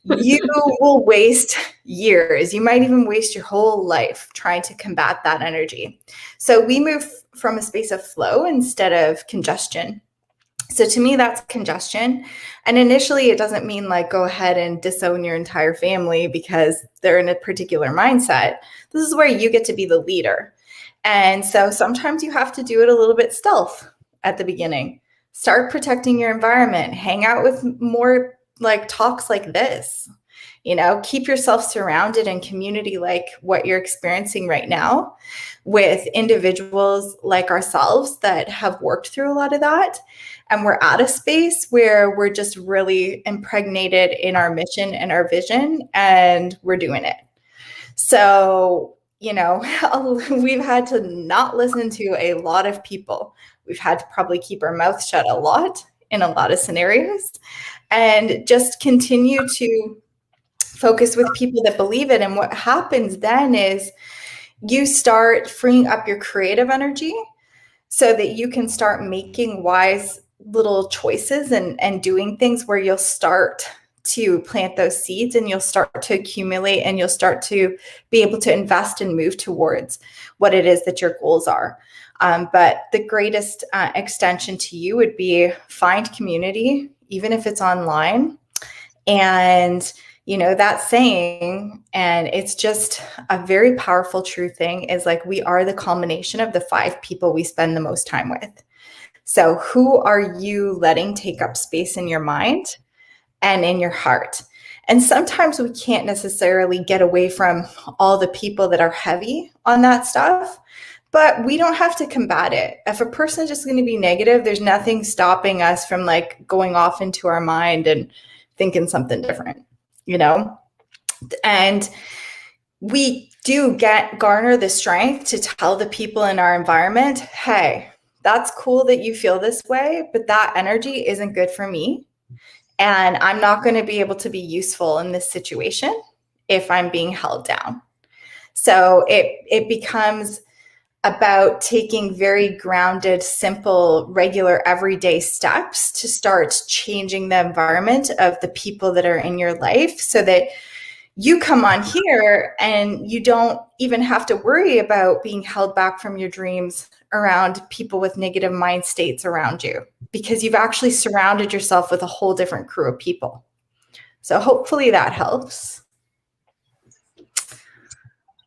you will waste years. You might even waste your whole life trying to combat that energy. So we move from a space of flow instead of congestion. So to me, that's congestion. And initially, it doesn't mean like go ahead and disown your entire family because they're in a particular mindset. This is where you get to be the leader. And so sometimes you have to do it a little bit stealth at the beginning. Start protecting your environment. Hang out with more like talks like this. Keep yourself surrounded in community like what you're experiencing right now with individuals like ourselves that have worked through a lot of that. And we're at a space where we're just really impregnated in our mission and our vision, and we're doing it. So, we've had to not listen to a lot of people. We've had to probably keep our mouth shut a lot in a lot of scenarios and just continue to focus with people that believe it. And what happens then is you start freeing up your creative energy so that you can start making wise little choices and doing things where you'll start to plant those seeds and you'll start to accumulate and you'll start to be able to invest and move towards what it is that your goals are. But the greatest extension to you would be find community, even if it's online. And that saying, and it's just a very powerful true thing, is like we are the culmination of the 5 people we spend the most time with. So who are you letting take up space in your mind and in your heart? And sometimes we can't necessarily get away from all the people that are heavy on that stuff, but we don't have to combat it. If a person is just going to be negative, there's nothing stopping us from like going off into our mind and thinking something different, and we do garner the strength to tell the people in our environment, hey, that's cool that you feel this way, but that energy isn't good for me. And I'm not going to be able to be useful in this situation if I'm being held down. So it becomes about taking very grounded, simple, regular, everyday steps to start changing the environment of the people that are in your life so that you come on here and you don't even have to worry about being held back from your dreams around people with negative mind states around you, because you've actually surrounded yourself with a whole different crew of people. So hopefully that helps.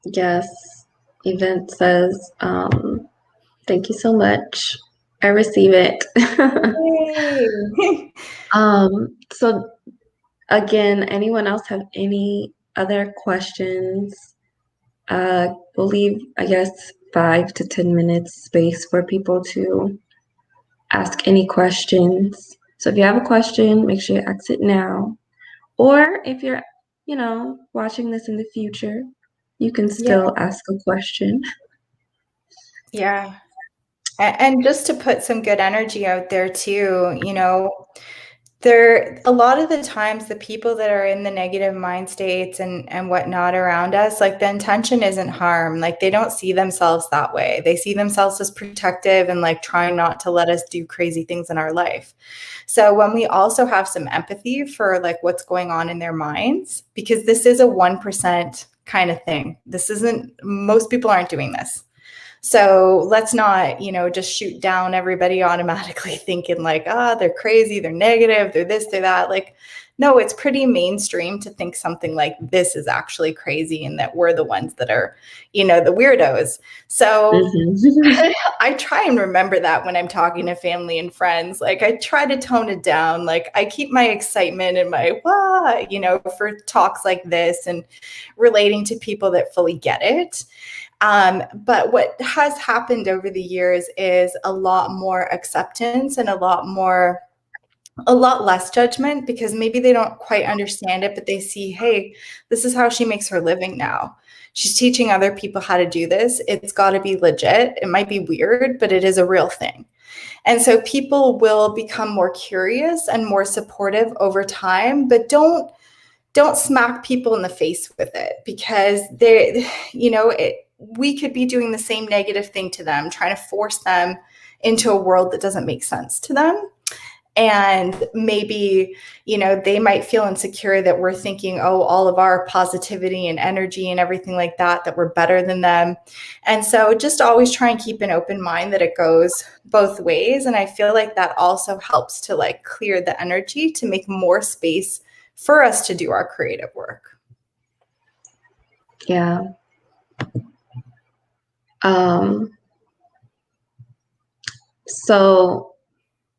Yes. Event says, thank you so much. I receive it. So again, anyone else have any other questions? We'll leave, I guess, 5 to 10 minutes space for people to ask any questions. So if you have a question, make sure you ask it now. Or if you're, watching this in the future, you can still ask a question. Yeah. And just to put some good energy out there too, a lot of the times the people that are in the negative mind states and whatnot around us, like the intention isn't harm. Like they don't see themselves that way. They see themselves as protective and like trying not to let us do crazy things in our life. So when we also have some empathy for like what's going on in their minds, because this is a 1% kind of thing. Most people aren't doing this. So let's not, just shoot down everybody automatically thinking like, they're crazy, they're negative, they're this, they're that. Like, no, it's pretty mainstream to think something like this is actually crazy and that we're the ones that are, the weirdos. So I try and remember that when I'm talking to family and friends. Like I try to tone it down. Like I keep my excitement and my for talks like this and relating to people that fully get it. But what has happened over the years is a lot more acceptance and a lot more a lot less judgment, because maybe they don't quite understand it, but they see, hey, this is how she makes her living now. She's teaching other people how to do this. It's got to be legit. It might be weird, but it is a real thing. And so people will become more curious and more supportive over time, but don't smack people in the face with it, because we could be doing the same negative thing to them, trying to force them into a world that doesn't make sense to them. And maybe, they might feel insecure that we're thinking, oh, all of our positivity and energy and everything like that we're better than them. And so just always try and keep an open mind that it goes both ways. And I feel like that also helps to like clear the energy to make more space for us to do our creative work. Yeah. So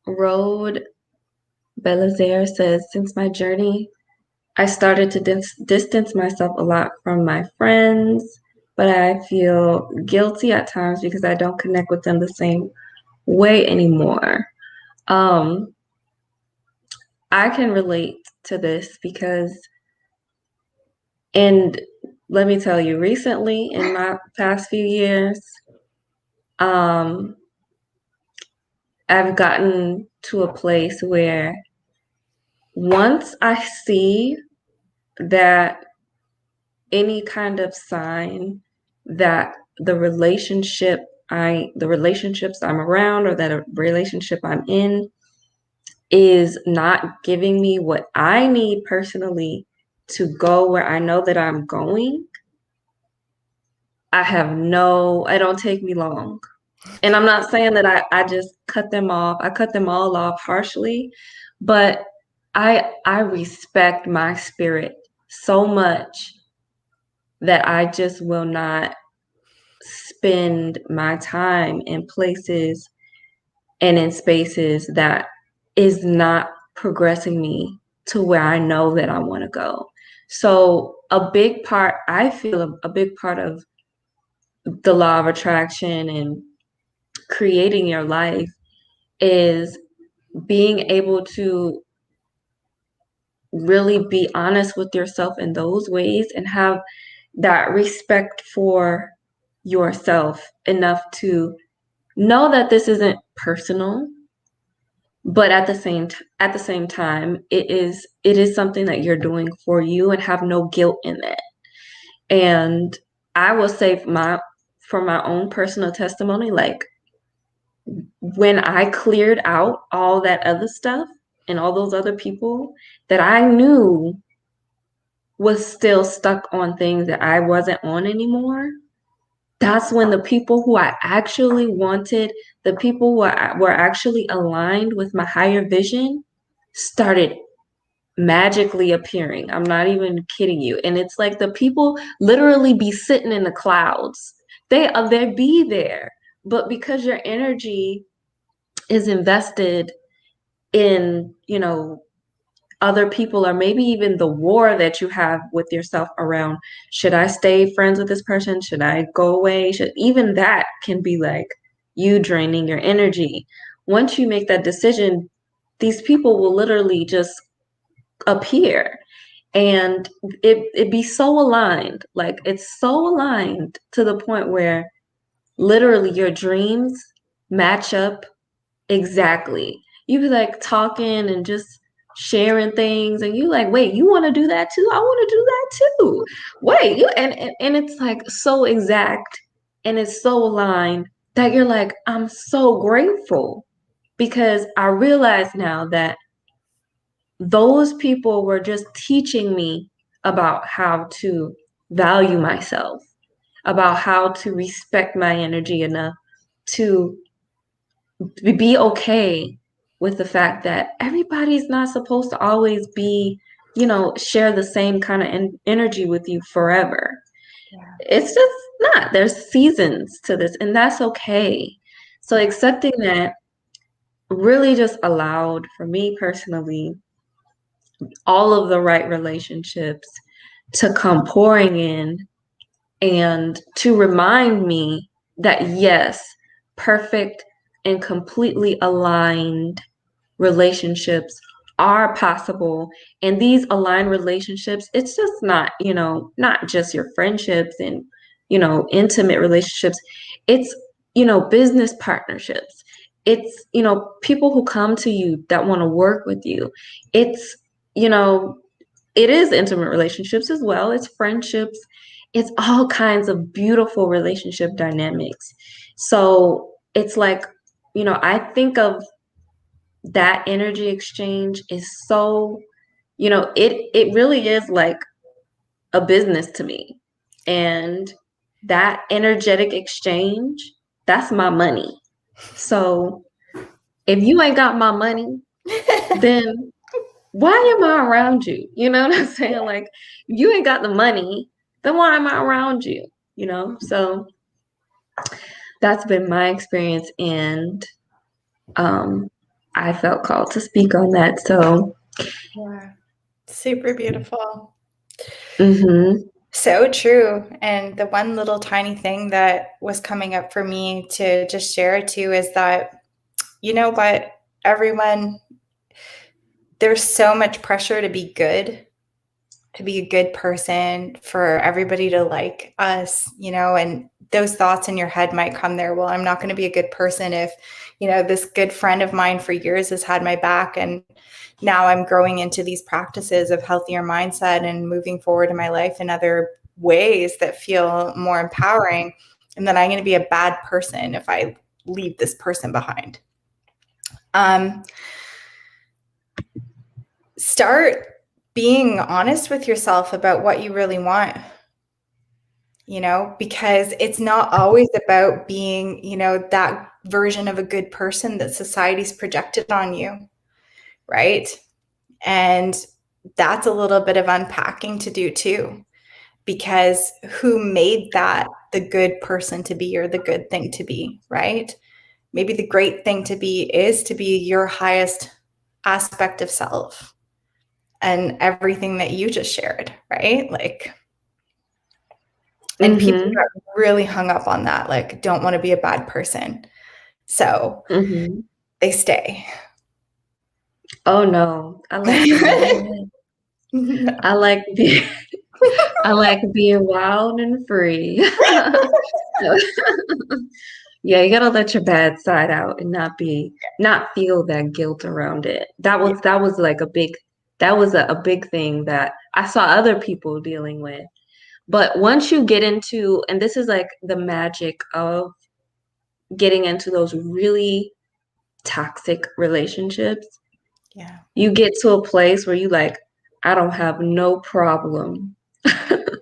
Road Belizaire says, since my journey, I started to distance myself a lot from my friends, but I feel guilty at times because I don't connect with them the same way anymore. I can relate to this because, and let me tell you, recently in my past few years, I've gotten to a place where once I see that any kind of sign that the relationships I'm around or that a relationship I'm in is not giving me what I need personally to go where I know that I'm going, it don't take me long. And I'm not saying that I just cut them off. I cut them all off harshly, but I respect my spirit so much that I just will not spend my time in places and in spaces that is not progressing me to where I know that I want to go. So I feel a big part of the law of attraction and creating your life is being able to really be honest with yourself in those ways and have that respect for yourself enough to know that this isn't personal, but at the same time, it is something that you're doing for you, and have no guilt in it. And I will say for my own personal testimony, like when I cleared out all that other stuff and all those other people that I knew was still stuck on things that I wasn't on anymore, that's when the people who I actually wanted, the people who were actually aligned with my higher vision, started magically appearing. I'm not even kidding you. And it's like the people literally be sitting in the clouds. They be there. But because your energy is invested in, other people, or maybe even the war that you have with yourself around, should I stay friends with this person? Should I go away? Even that can be like you draining your energy. Once you make that decision, these people will literally just appear, and it be so aligned, like it's so aligned to the point where literally your dreams match up exactly. You be like talking and just sharing things, and you like, wait, you want to do that too? I want to do that too. Wait, you and it's like so exact, and it's so aligned that you're like, I'm so grateful, because I realize now that those people were just teaching me about how to value myself, about how to respect my energy enough to be okay with the fact that everybody's not supposed to always be, share the same kind of energy with you forever. Yeah. It's just not. There's seasons to this, and that's okay. So accepting that really just allowed, for me personally, all of the right relationships to come pouring in and to remind me that yes, perfect and completely aligned relationships are possible. And these aligned relationships, it's just not, not just your friendships and, intimate relationships. It's, business partnerships. It's, people who come to you that want to work with you. It's, you know, it is intimate relationships as well. It's friendships. It's all kinds of beautiful relationship dynamics. So it's like, I think of that energy exchange is so, it really is like a business to me. And that energetic exchange, that's my money. So if you ain't got my money, then why am I around you? You know what I'm saying? Yeah. Like, if you ain't got the money, then why am I around you? So that's been my experience. And I felt called to speak on that. So, Yeah. Super beautiful. mm-hmm. So true. And the one little tiny thing that was coming up for me to just share too is that, you know what, everyone, there's so much pressure to be good, to be a good person, for everybody to like us, and those thoughts in your head might come there. Well, I'm not going to be a good person if, this good friend of mine for years has had my back, and now I'm growing into these practices of healthier mindset and moving forward in my life in other ways that feel more empowering. And then I'm going to be a bad person if I leave this person behind. Start being honest with yourself about what you really want, because it's not always about being, that version of a good person that society's projected on you, right? And that's a little bit of unpacking to do too, because who made that the good person to be or the good thing to be, right? Maybe the great thing to be is to be your highest aspect of self and everything that you just shared, right? Like, and people Mm-hmm. got really hung up on that, like, don't want to be a bad person. So Mm-hmm. they stay. Oh no, I like being I like being I like being wild and free. Yeah, you gotta let your bad side out and not feel that guilt around it. That was like a big thing that I saw other people dealing with. But once you get into, and this is like the magic of getting into those really toxic relationships, Yeah. you get to a place where you like, I don't have no problem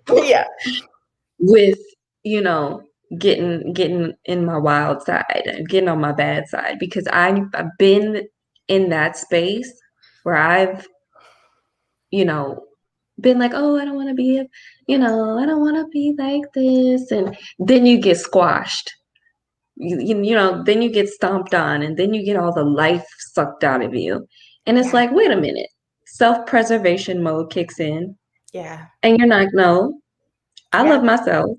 Yeah. with, you know, getting in my wild side and getting on my bad side, because I've been in that space where I've, you know, been like, oh, I don't want to be, I don't want to be like this. And then you get squashed. Then you get stomped on, and then you get all the life sucked out of you. And it's Yeah. like, wait a minute, self-preservation mode kicks in, Yeah. and you're like, no, I Yeah. love myself.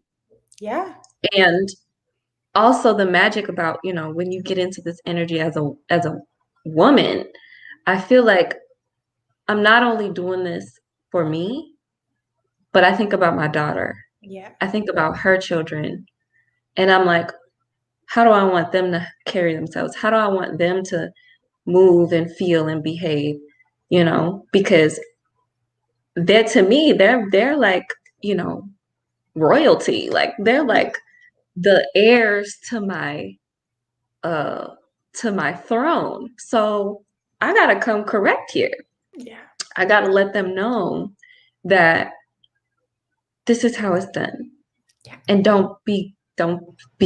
Yeah. And also the magic about, when you get into this energy as a woman, I feel like I'm not only doing this for me, but I think about my daughter. Yeah. I think about her children, and I'm like, how do I want them to carry themselves? How do I want them to move and feel and behave? Because to me, they're like, royalty. Like they're like the heirs uh to my throne. So I gotta come correct here. Yeah. I gotta let them know that this is how it's done. Yeah. And don't be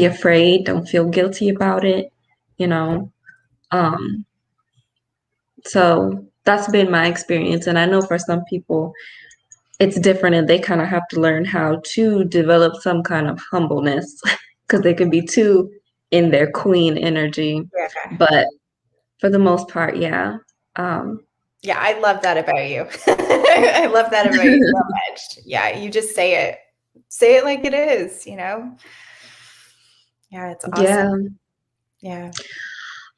afraid, don't feel guilty about it, you know. Um so that's been my experience. And I know for some people it's different, and they kind of have to learn how to develop some kind of humbleness because they can be too in their queen energy. Yeah. But for the most part, yeah. Yeah. I love that about you. I love that about you so much. Yeah. You just say it. Say it like it is, Yeah. It's awesome. Yeah. Yeah.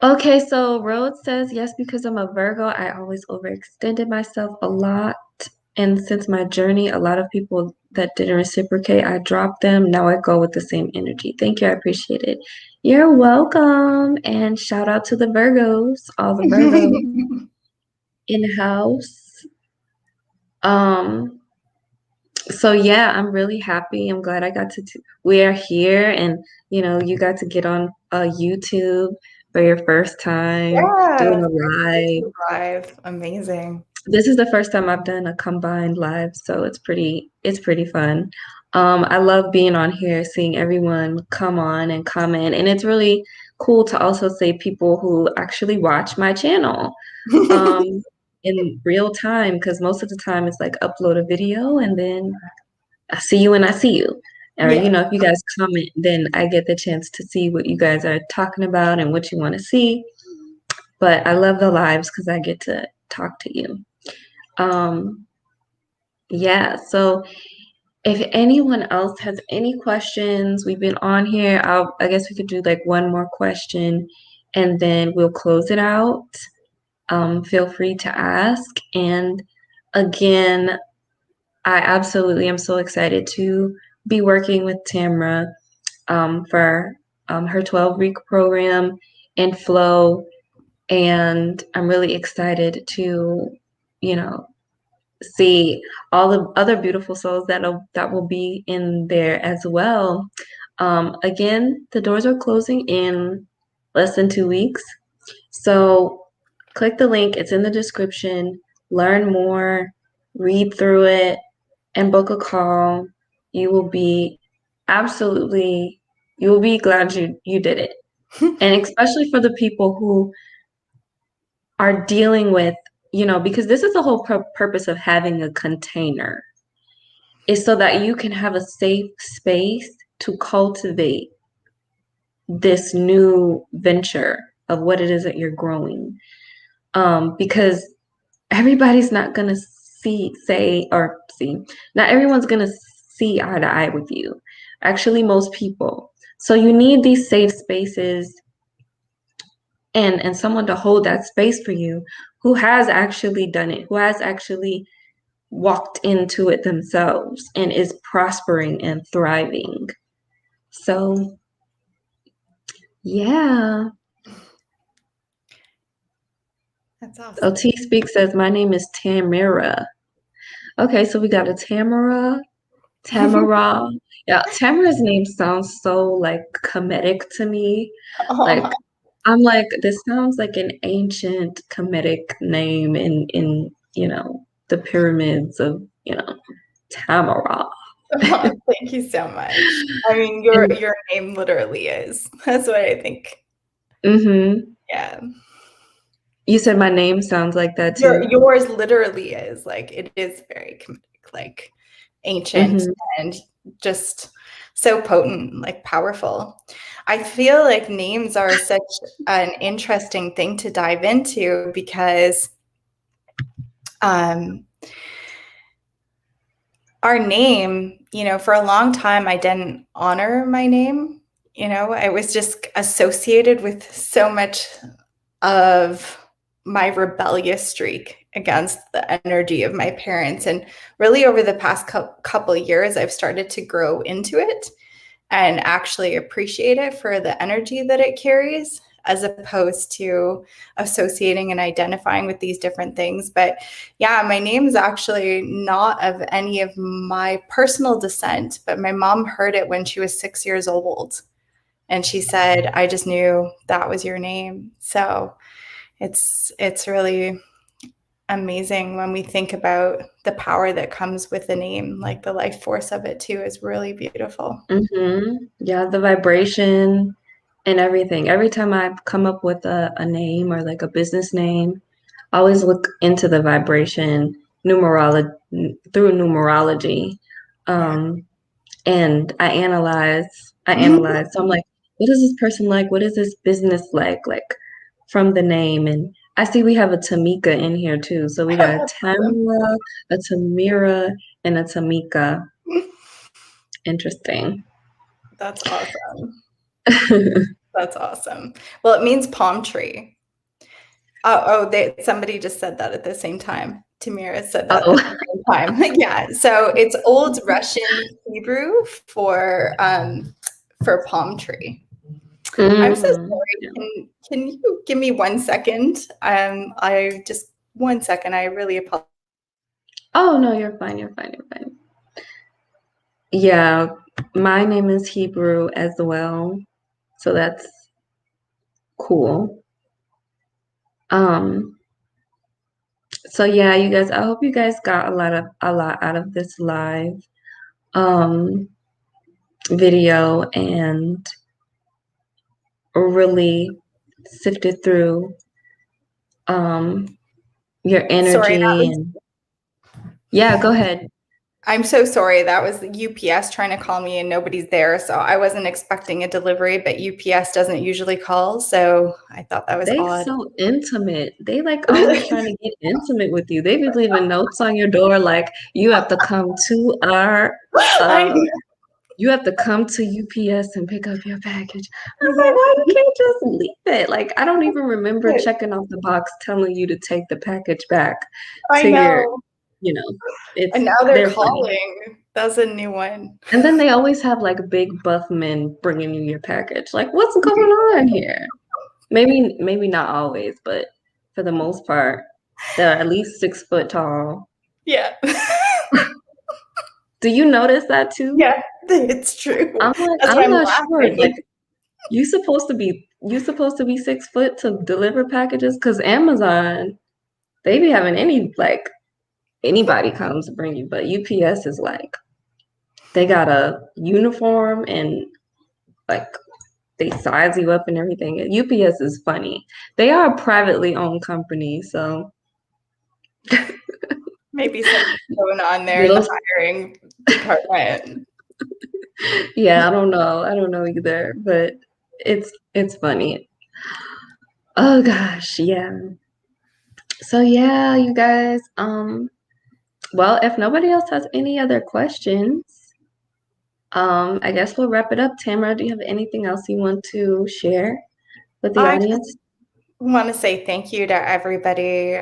Okay, so Rhodes says, yes, because I'm a Virgo, I always overextended myself a lot. And since my journey, a lot of people that didn't reciprocate, I dropped them. Now I go with the same energy. Thank you. I appreciate it. You're welcome. And shout out to the Virgos, all the Virgos in the house. Um, so yeah, I'm really happy. I'm glad I got to, we are here and you got to get on YouTube for your first time doing Yeah, a live. live. Amazing. This is the first time I've done a combined live, so it's pretty fun. I love being on here, seeing everyone come on and comment, and it's really cool to also see people who actually watch my channel in real time, because most of the time it's like upload a video and then I see you and I see you. Or, Yeah. if you guys comment, then I get the chance to see what you guys are talking about and what you want to see. But I love the lives because I get to talk to you. Um, yeah, so if anyone else has any questions, we've been on here. I guess we could do like one more question and then we'll close it out. Feel free to ask. And again, I absolutely am so excited to be working with Tamara for her 12-week program and flow. And I'm really excited to, you know, see all the other beautiful souls that will be in there as well. Again, the doors are closing in less than 2 weeks. So click the link, it's in the description. Learn more, read through it, and book a call. You will be absolutely, you will be glad you did it. And especially for the people who are dealing with, because this is the whole purpose of having a container, is so that you can have a safe space to cultivate this new venture of what it is that you're growing. Because everybody's not going to not everyone's going to see eye to eye with you. Actually, most people. So you need these safe spaces and someone to hold that space for you who has actually done it, who has actually walked into it themselves and is prospering and thriving. So, yeah. That's awesome. OT Speak says, my name is Tamara. Okay, so we got a Tamara. Yeah, Tamara's name sounds so like Kemetic to me. Like I'm like, this sounds like an ancient Kemetic name in the pyramids of Tamara. Thank you so much. I mean, your name literally is. That's what I think. Yeah. You said my name sounds like that too. Yours literally is. Like, it is very comedic, like ancient and just so potent, like powerful. I feel like names are such an interesting thing to dive into because our name, for a long time, I didn't honor my name. I was just associated with so much of my rebellious streak against the energy of my parents. And really over the past couple of years, I've started to grow into it and actually appreciate it for the energy that it carries, as opposed to associating and identifying with these different things. But yeah, my name is actually not of any of my personal descent, but my mom heard it when she was 6 years old. And she said, I just knew that was your name. So it's really amazing when we think about the power that comes with the name, like the life force of it too is really beautiful. Yeah, the vibration and everything. Every time I come up with a name or like a business name, I always look into the vibration through numerology. And I analyze. So I'm like, what is this person like? What is this business like? Like from the name. And I see we have a Tamika in here too. So we got a Tamara, a Tamira, and a Tamika. Interesting. That's awesome. That's awesome. Well, it means palm tree. Somebody just said that at the same time. Tamara said that Oh. at the same time. Yeah. So it's Old Russian Hebrew for palm tree. I'm so Mm. sorry. Can you give me 1 second? Just 1 second. I really apologize. Oh, no, you're fine. You're fine. You're fine. Yeah, my name is Hebrew as well, so that's cool. Um, so yeah, you guys, I hope you guys got a lot out of this live um video and really sifted through your Sorry, energy and yeah, go ahead. I'm so sorry. That was the UPS trying to call me and nobody's there. So I wasn't expecting a delivery, but UPS doesn't usually call. So I thought that was They odd. so intimate. They like always trying to get intimate with you. They be leaving notes on your door like you have to come to our I uh know. you have to come to UPS and pick up your package. I was like, why you can't just leave it? Like, I don't even remember checking off the box telling you to take the package back I to your, know. you know, And now they're they're funny. calling. That's a new one. And then they always have like big buff men bringing you your package. Like, what's going on here? Maybe not always, but for the most part, they're at least 6 foot tall. Yeah. Do you notice that too? Yeah, it's true. I'm like, That's why I'm I'm not sure. Like, laughing. you supposed to be 6 foot to deliver packages? Because Amazon, they be having anybody comes to bring you, but UPS is like they got a uniform and like they size you up and everything. UPS is funny. They are a privately owned company, so Maybe something's going on there in the little hiring department. yeah, I don't know either, but it's funny. Oh gosh, yeah. So yeah, you guys, well, if nobody else has any other questions, I guess we'll wrap it up. Tamara, do you have anything else you want to share with the I audience? want to say thank you to everybody.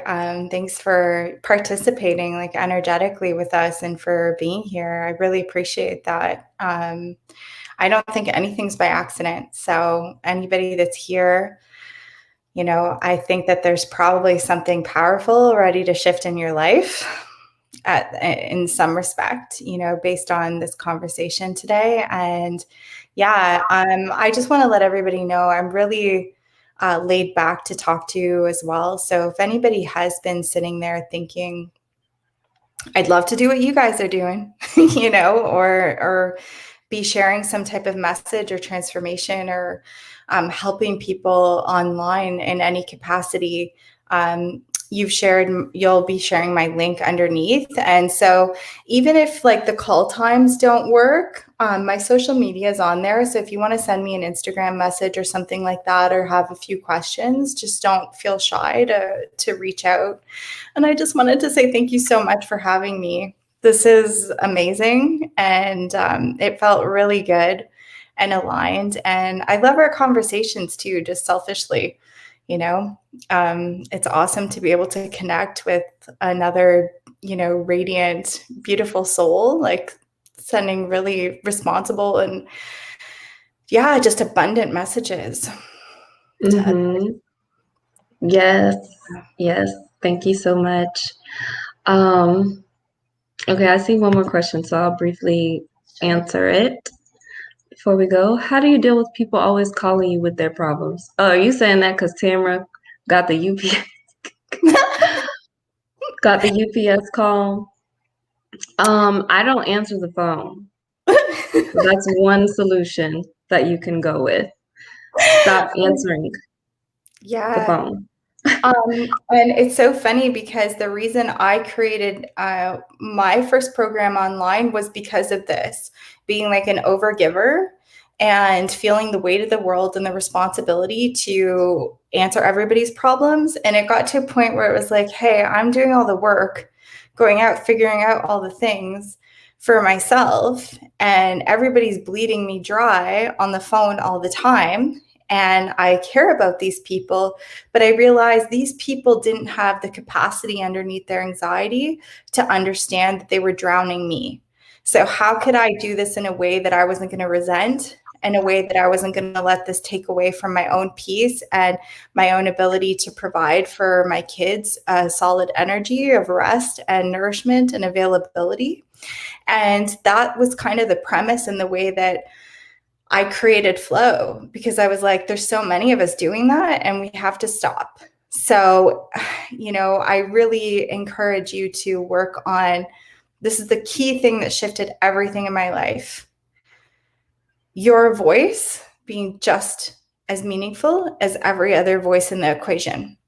Thanks for participating like energetically with us and for being here. I really appreciate that. I don't think anything's by accident. So anybody that's here, I think that there's probably something powerful ready to shift in your life in some respect, based on this conversation today. And yeah, I just want to let everybody know I'm really laid back to talk to as well. So if anybody has been sitting there thinking, I'd love to do what you guys are doing, or be sharing some type of message or transformation or helping people online in any capacity, you'll be sharing my link underneath. And so even if like the call times don't work, my social media is on there. So if you want to send me an Instagram message or something like that, or have a few questions, just don't feel shy to reach out. And I just wanted to say thank you so much for having me. This is amazing. And it felt really good and aligned. And I love our conversations too, just selfishly. It's awesome to be able to connect with another, radiant, beautiful soul, like sending really responsible and just abundant messages. Mm-hmm. Yes, yes. Thank you so much. Um, okay, I see one more question, so I'll briefly answer it before we go. How do you deal with people always calling you with their problems? Oh, are you saying that because Tamara got the UPS got the UPS call? I don't answer the phone. That's one solution that you can go with. Stop answering the Yeah. phone. And it's so funny because the reason I created my first program online was because of this, being like an overgiver and feeling the weight of the world and the responsibility to answer everybody's problems. And it got to a point where it was like, hey, I'm doing all the work, going out, figuring out all the things for myself, and everybody's bleeding me dry on the phone all the time. and I care about these people, but I realized these people didn't have the capacity underneath their anxiety to understand that they were drowning me. So how could I do this in a way that I wasn't going to resent, in a way that I wasn't going to let this take away from my own peace and my own ability to provide for my kids a solid energy of rest and nourishment and availability? And that was kind of the premise and the way that I created flow, because I was like, there's so many of us doing that and we have to stop. So, I really encourage you to work on, this is the key thing that shifted everything in my life. Your voice being just as meaningful as every other voice in the equation.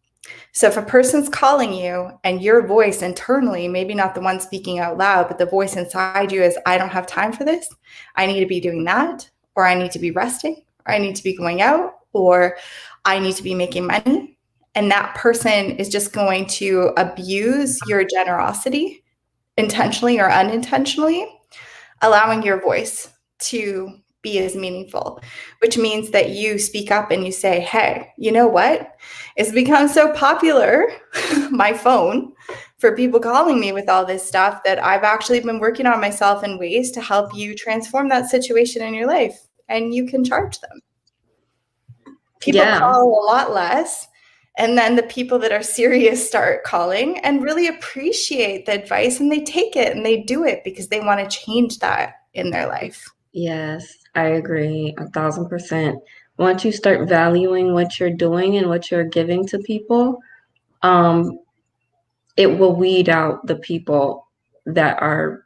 So if a person's calling you and your voice internally, maybe not the one speaking out loud, but the voice inside you is, I don't have time for this. I need to be doing that, or I need to be resting, or I need to be going out, or I need to be making money. And that person is just going to abuse your generosity, intentionally or unintentionally, allowing your voice to be as meaningful, which means that you speak up and you say, hey, you know what? It's become so popular, my phone, for people calling me with all this stuff, that I've actually been working on myself in ways to help you transform that situation in your life, and you can charge them. People call a lot less. And then the people that are serious start calling and really appreciate the advice, and they take it and they do it because they want to change that in their life. Yes, I agree 1,000%. Once you start valuing what you're doing and what you're giving to people, it will weed out the people that are,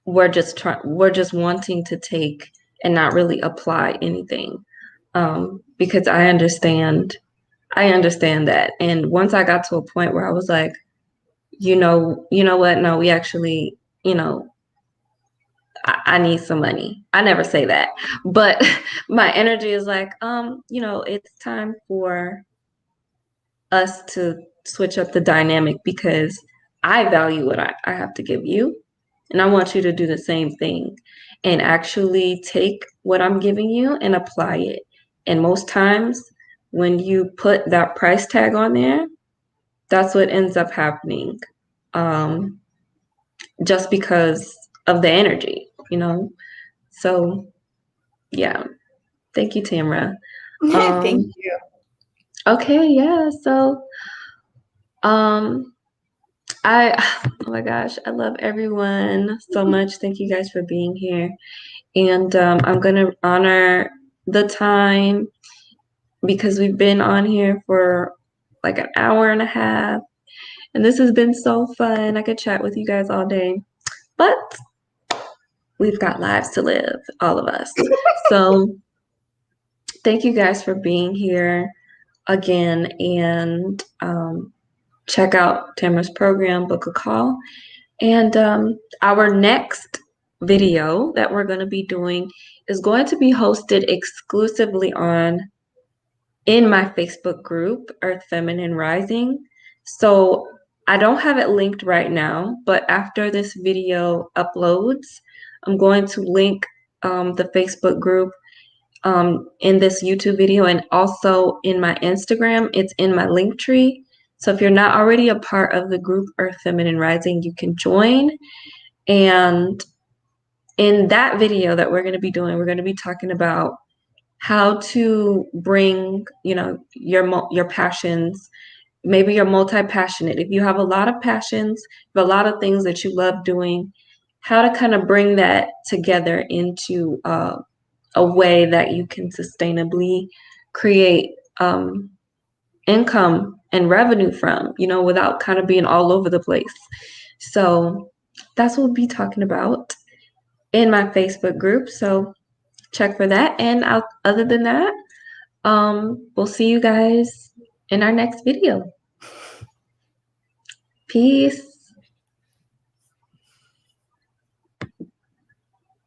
we're just wanting to take and not really apply anything. Because I understand that. And once I got to a point where I was like, you know what? No, we actually, I need some money. I never say that, but my energy is like, it's time for us to switch up the dynamic, because I value what I have to give you. And I want you to do the same thing and actually take what I'm giving you and apply it. And most times when you put that price tag on there, that's what ends up happening. Just because of the energy, So yeah. Thank you, Tamara. Thank you. Okay, yeah. So oh my gosh, I love everyone so much. Thank you guys for being here. And I'm gonna honor the time, because we've been on here for like an hour and a half. And this has been so fun. I could chat with you guys all day. But we've got lives to live, all of us. So thank you guys for being here again, and check out Tamara's program, book a call. And our next video that we're going to be doing is going to be hosted exclusively in my Facebook group, Earth Feminine Rising. So I don't have it linked right now, but after this video uploads, I'm going to link the Facebook group in this YouTube video, and also in my Instagram. It's in my link tree. So if you're not already a part of the group Earth Feminine Rising, you can join. And in that video that we're going to be doing, we're going to be talking about how to bring, your passions. Maybe you're multi-passionate. If you have a lot of passions, a lot of things that you love doing, how to kind of bring that together into a way that you can sustainably create income and revenue from, without kind of being all over the place. So that's what we'll be talking about in my Facebook group. So check for that. And other than that, we'll see you guys in our next video. Peace.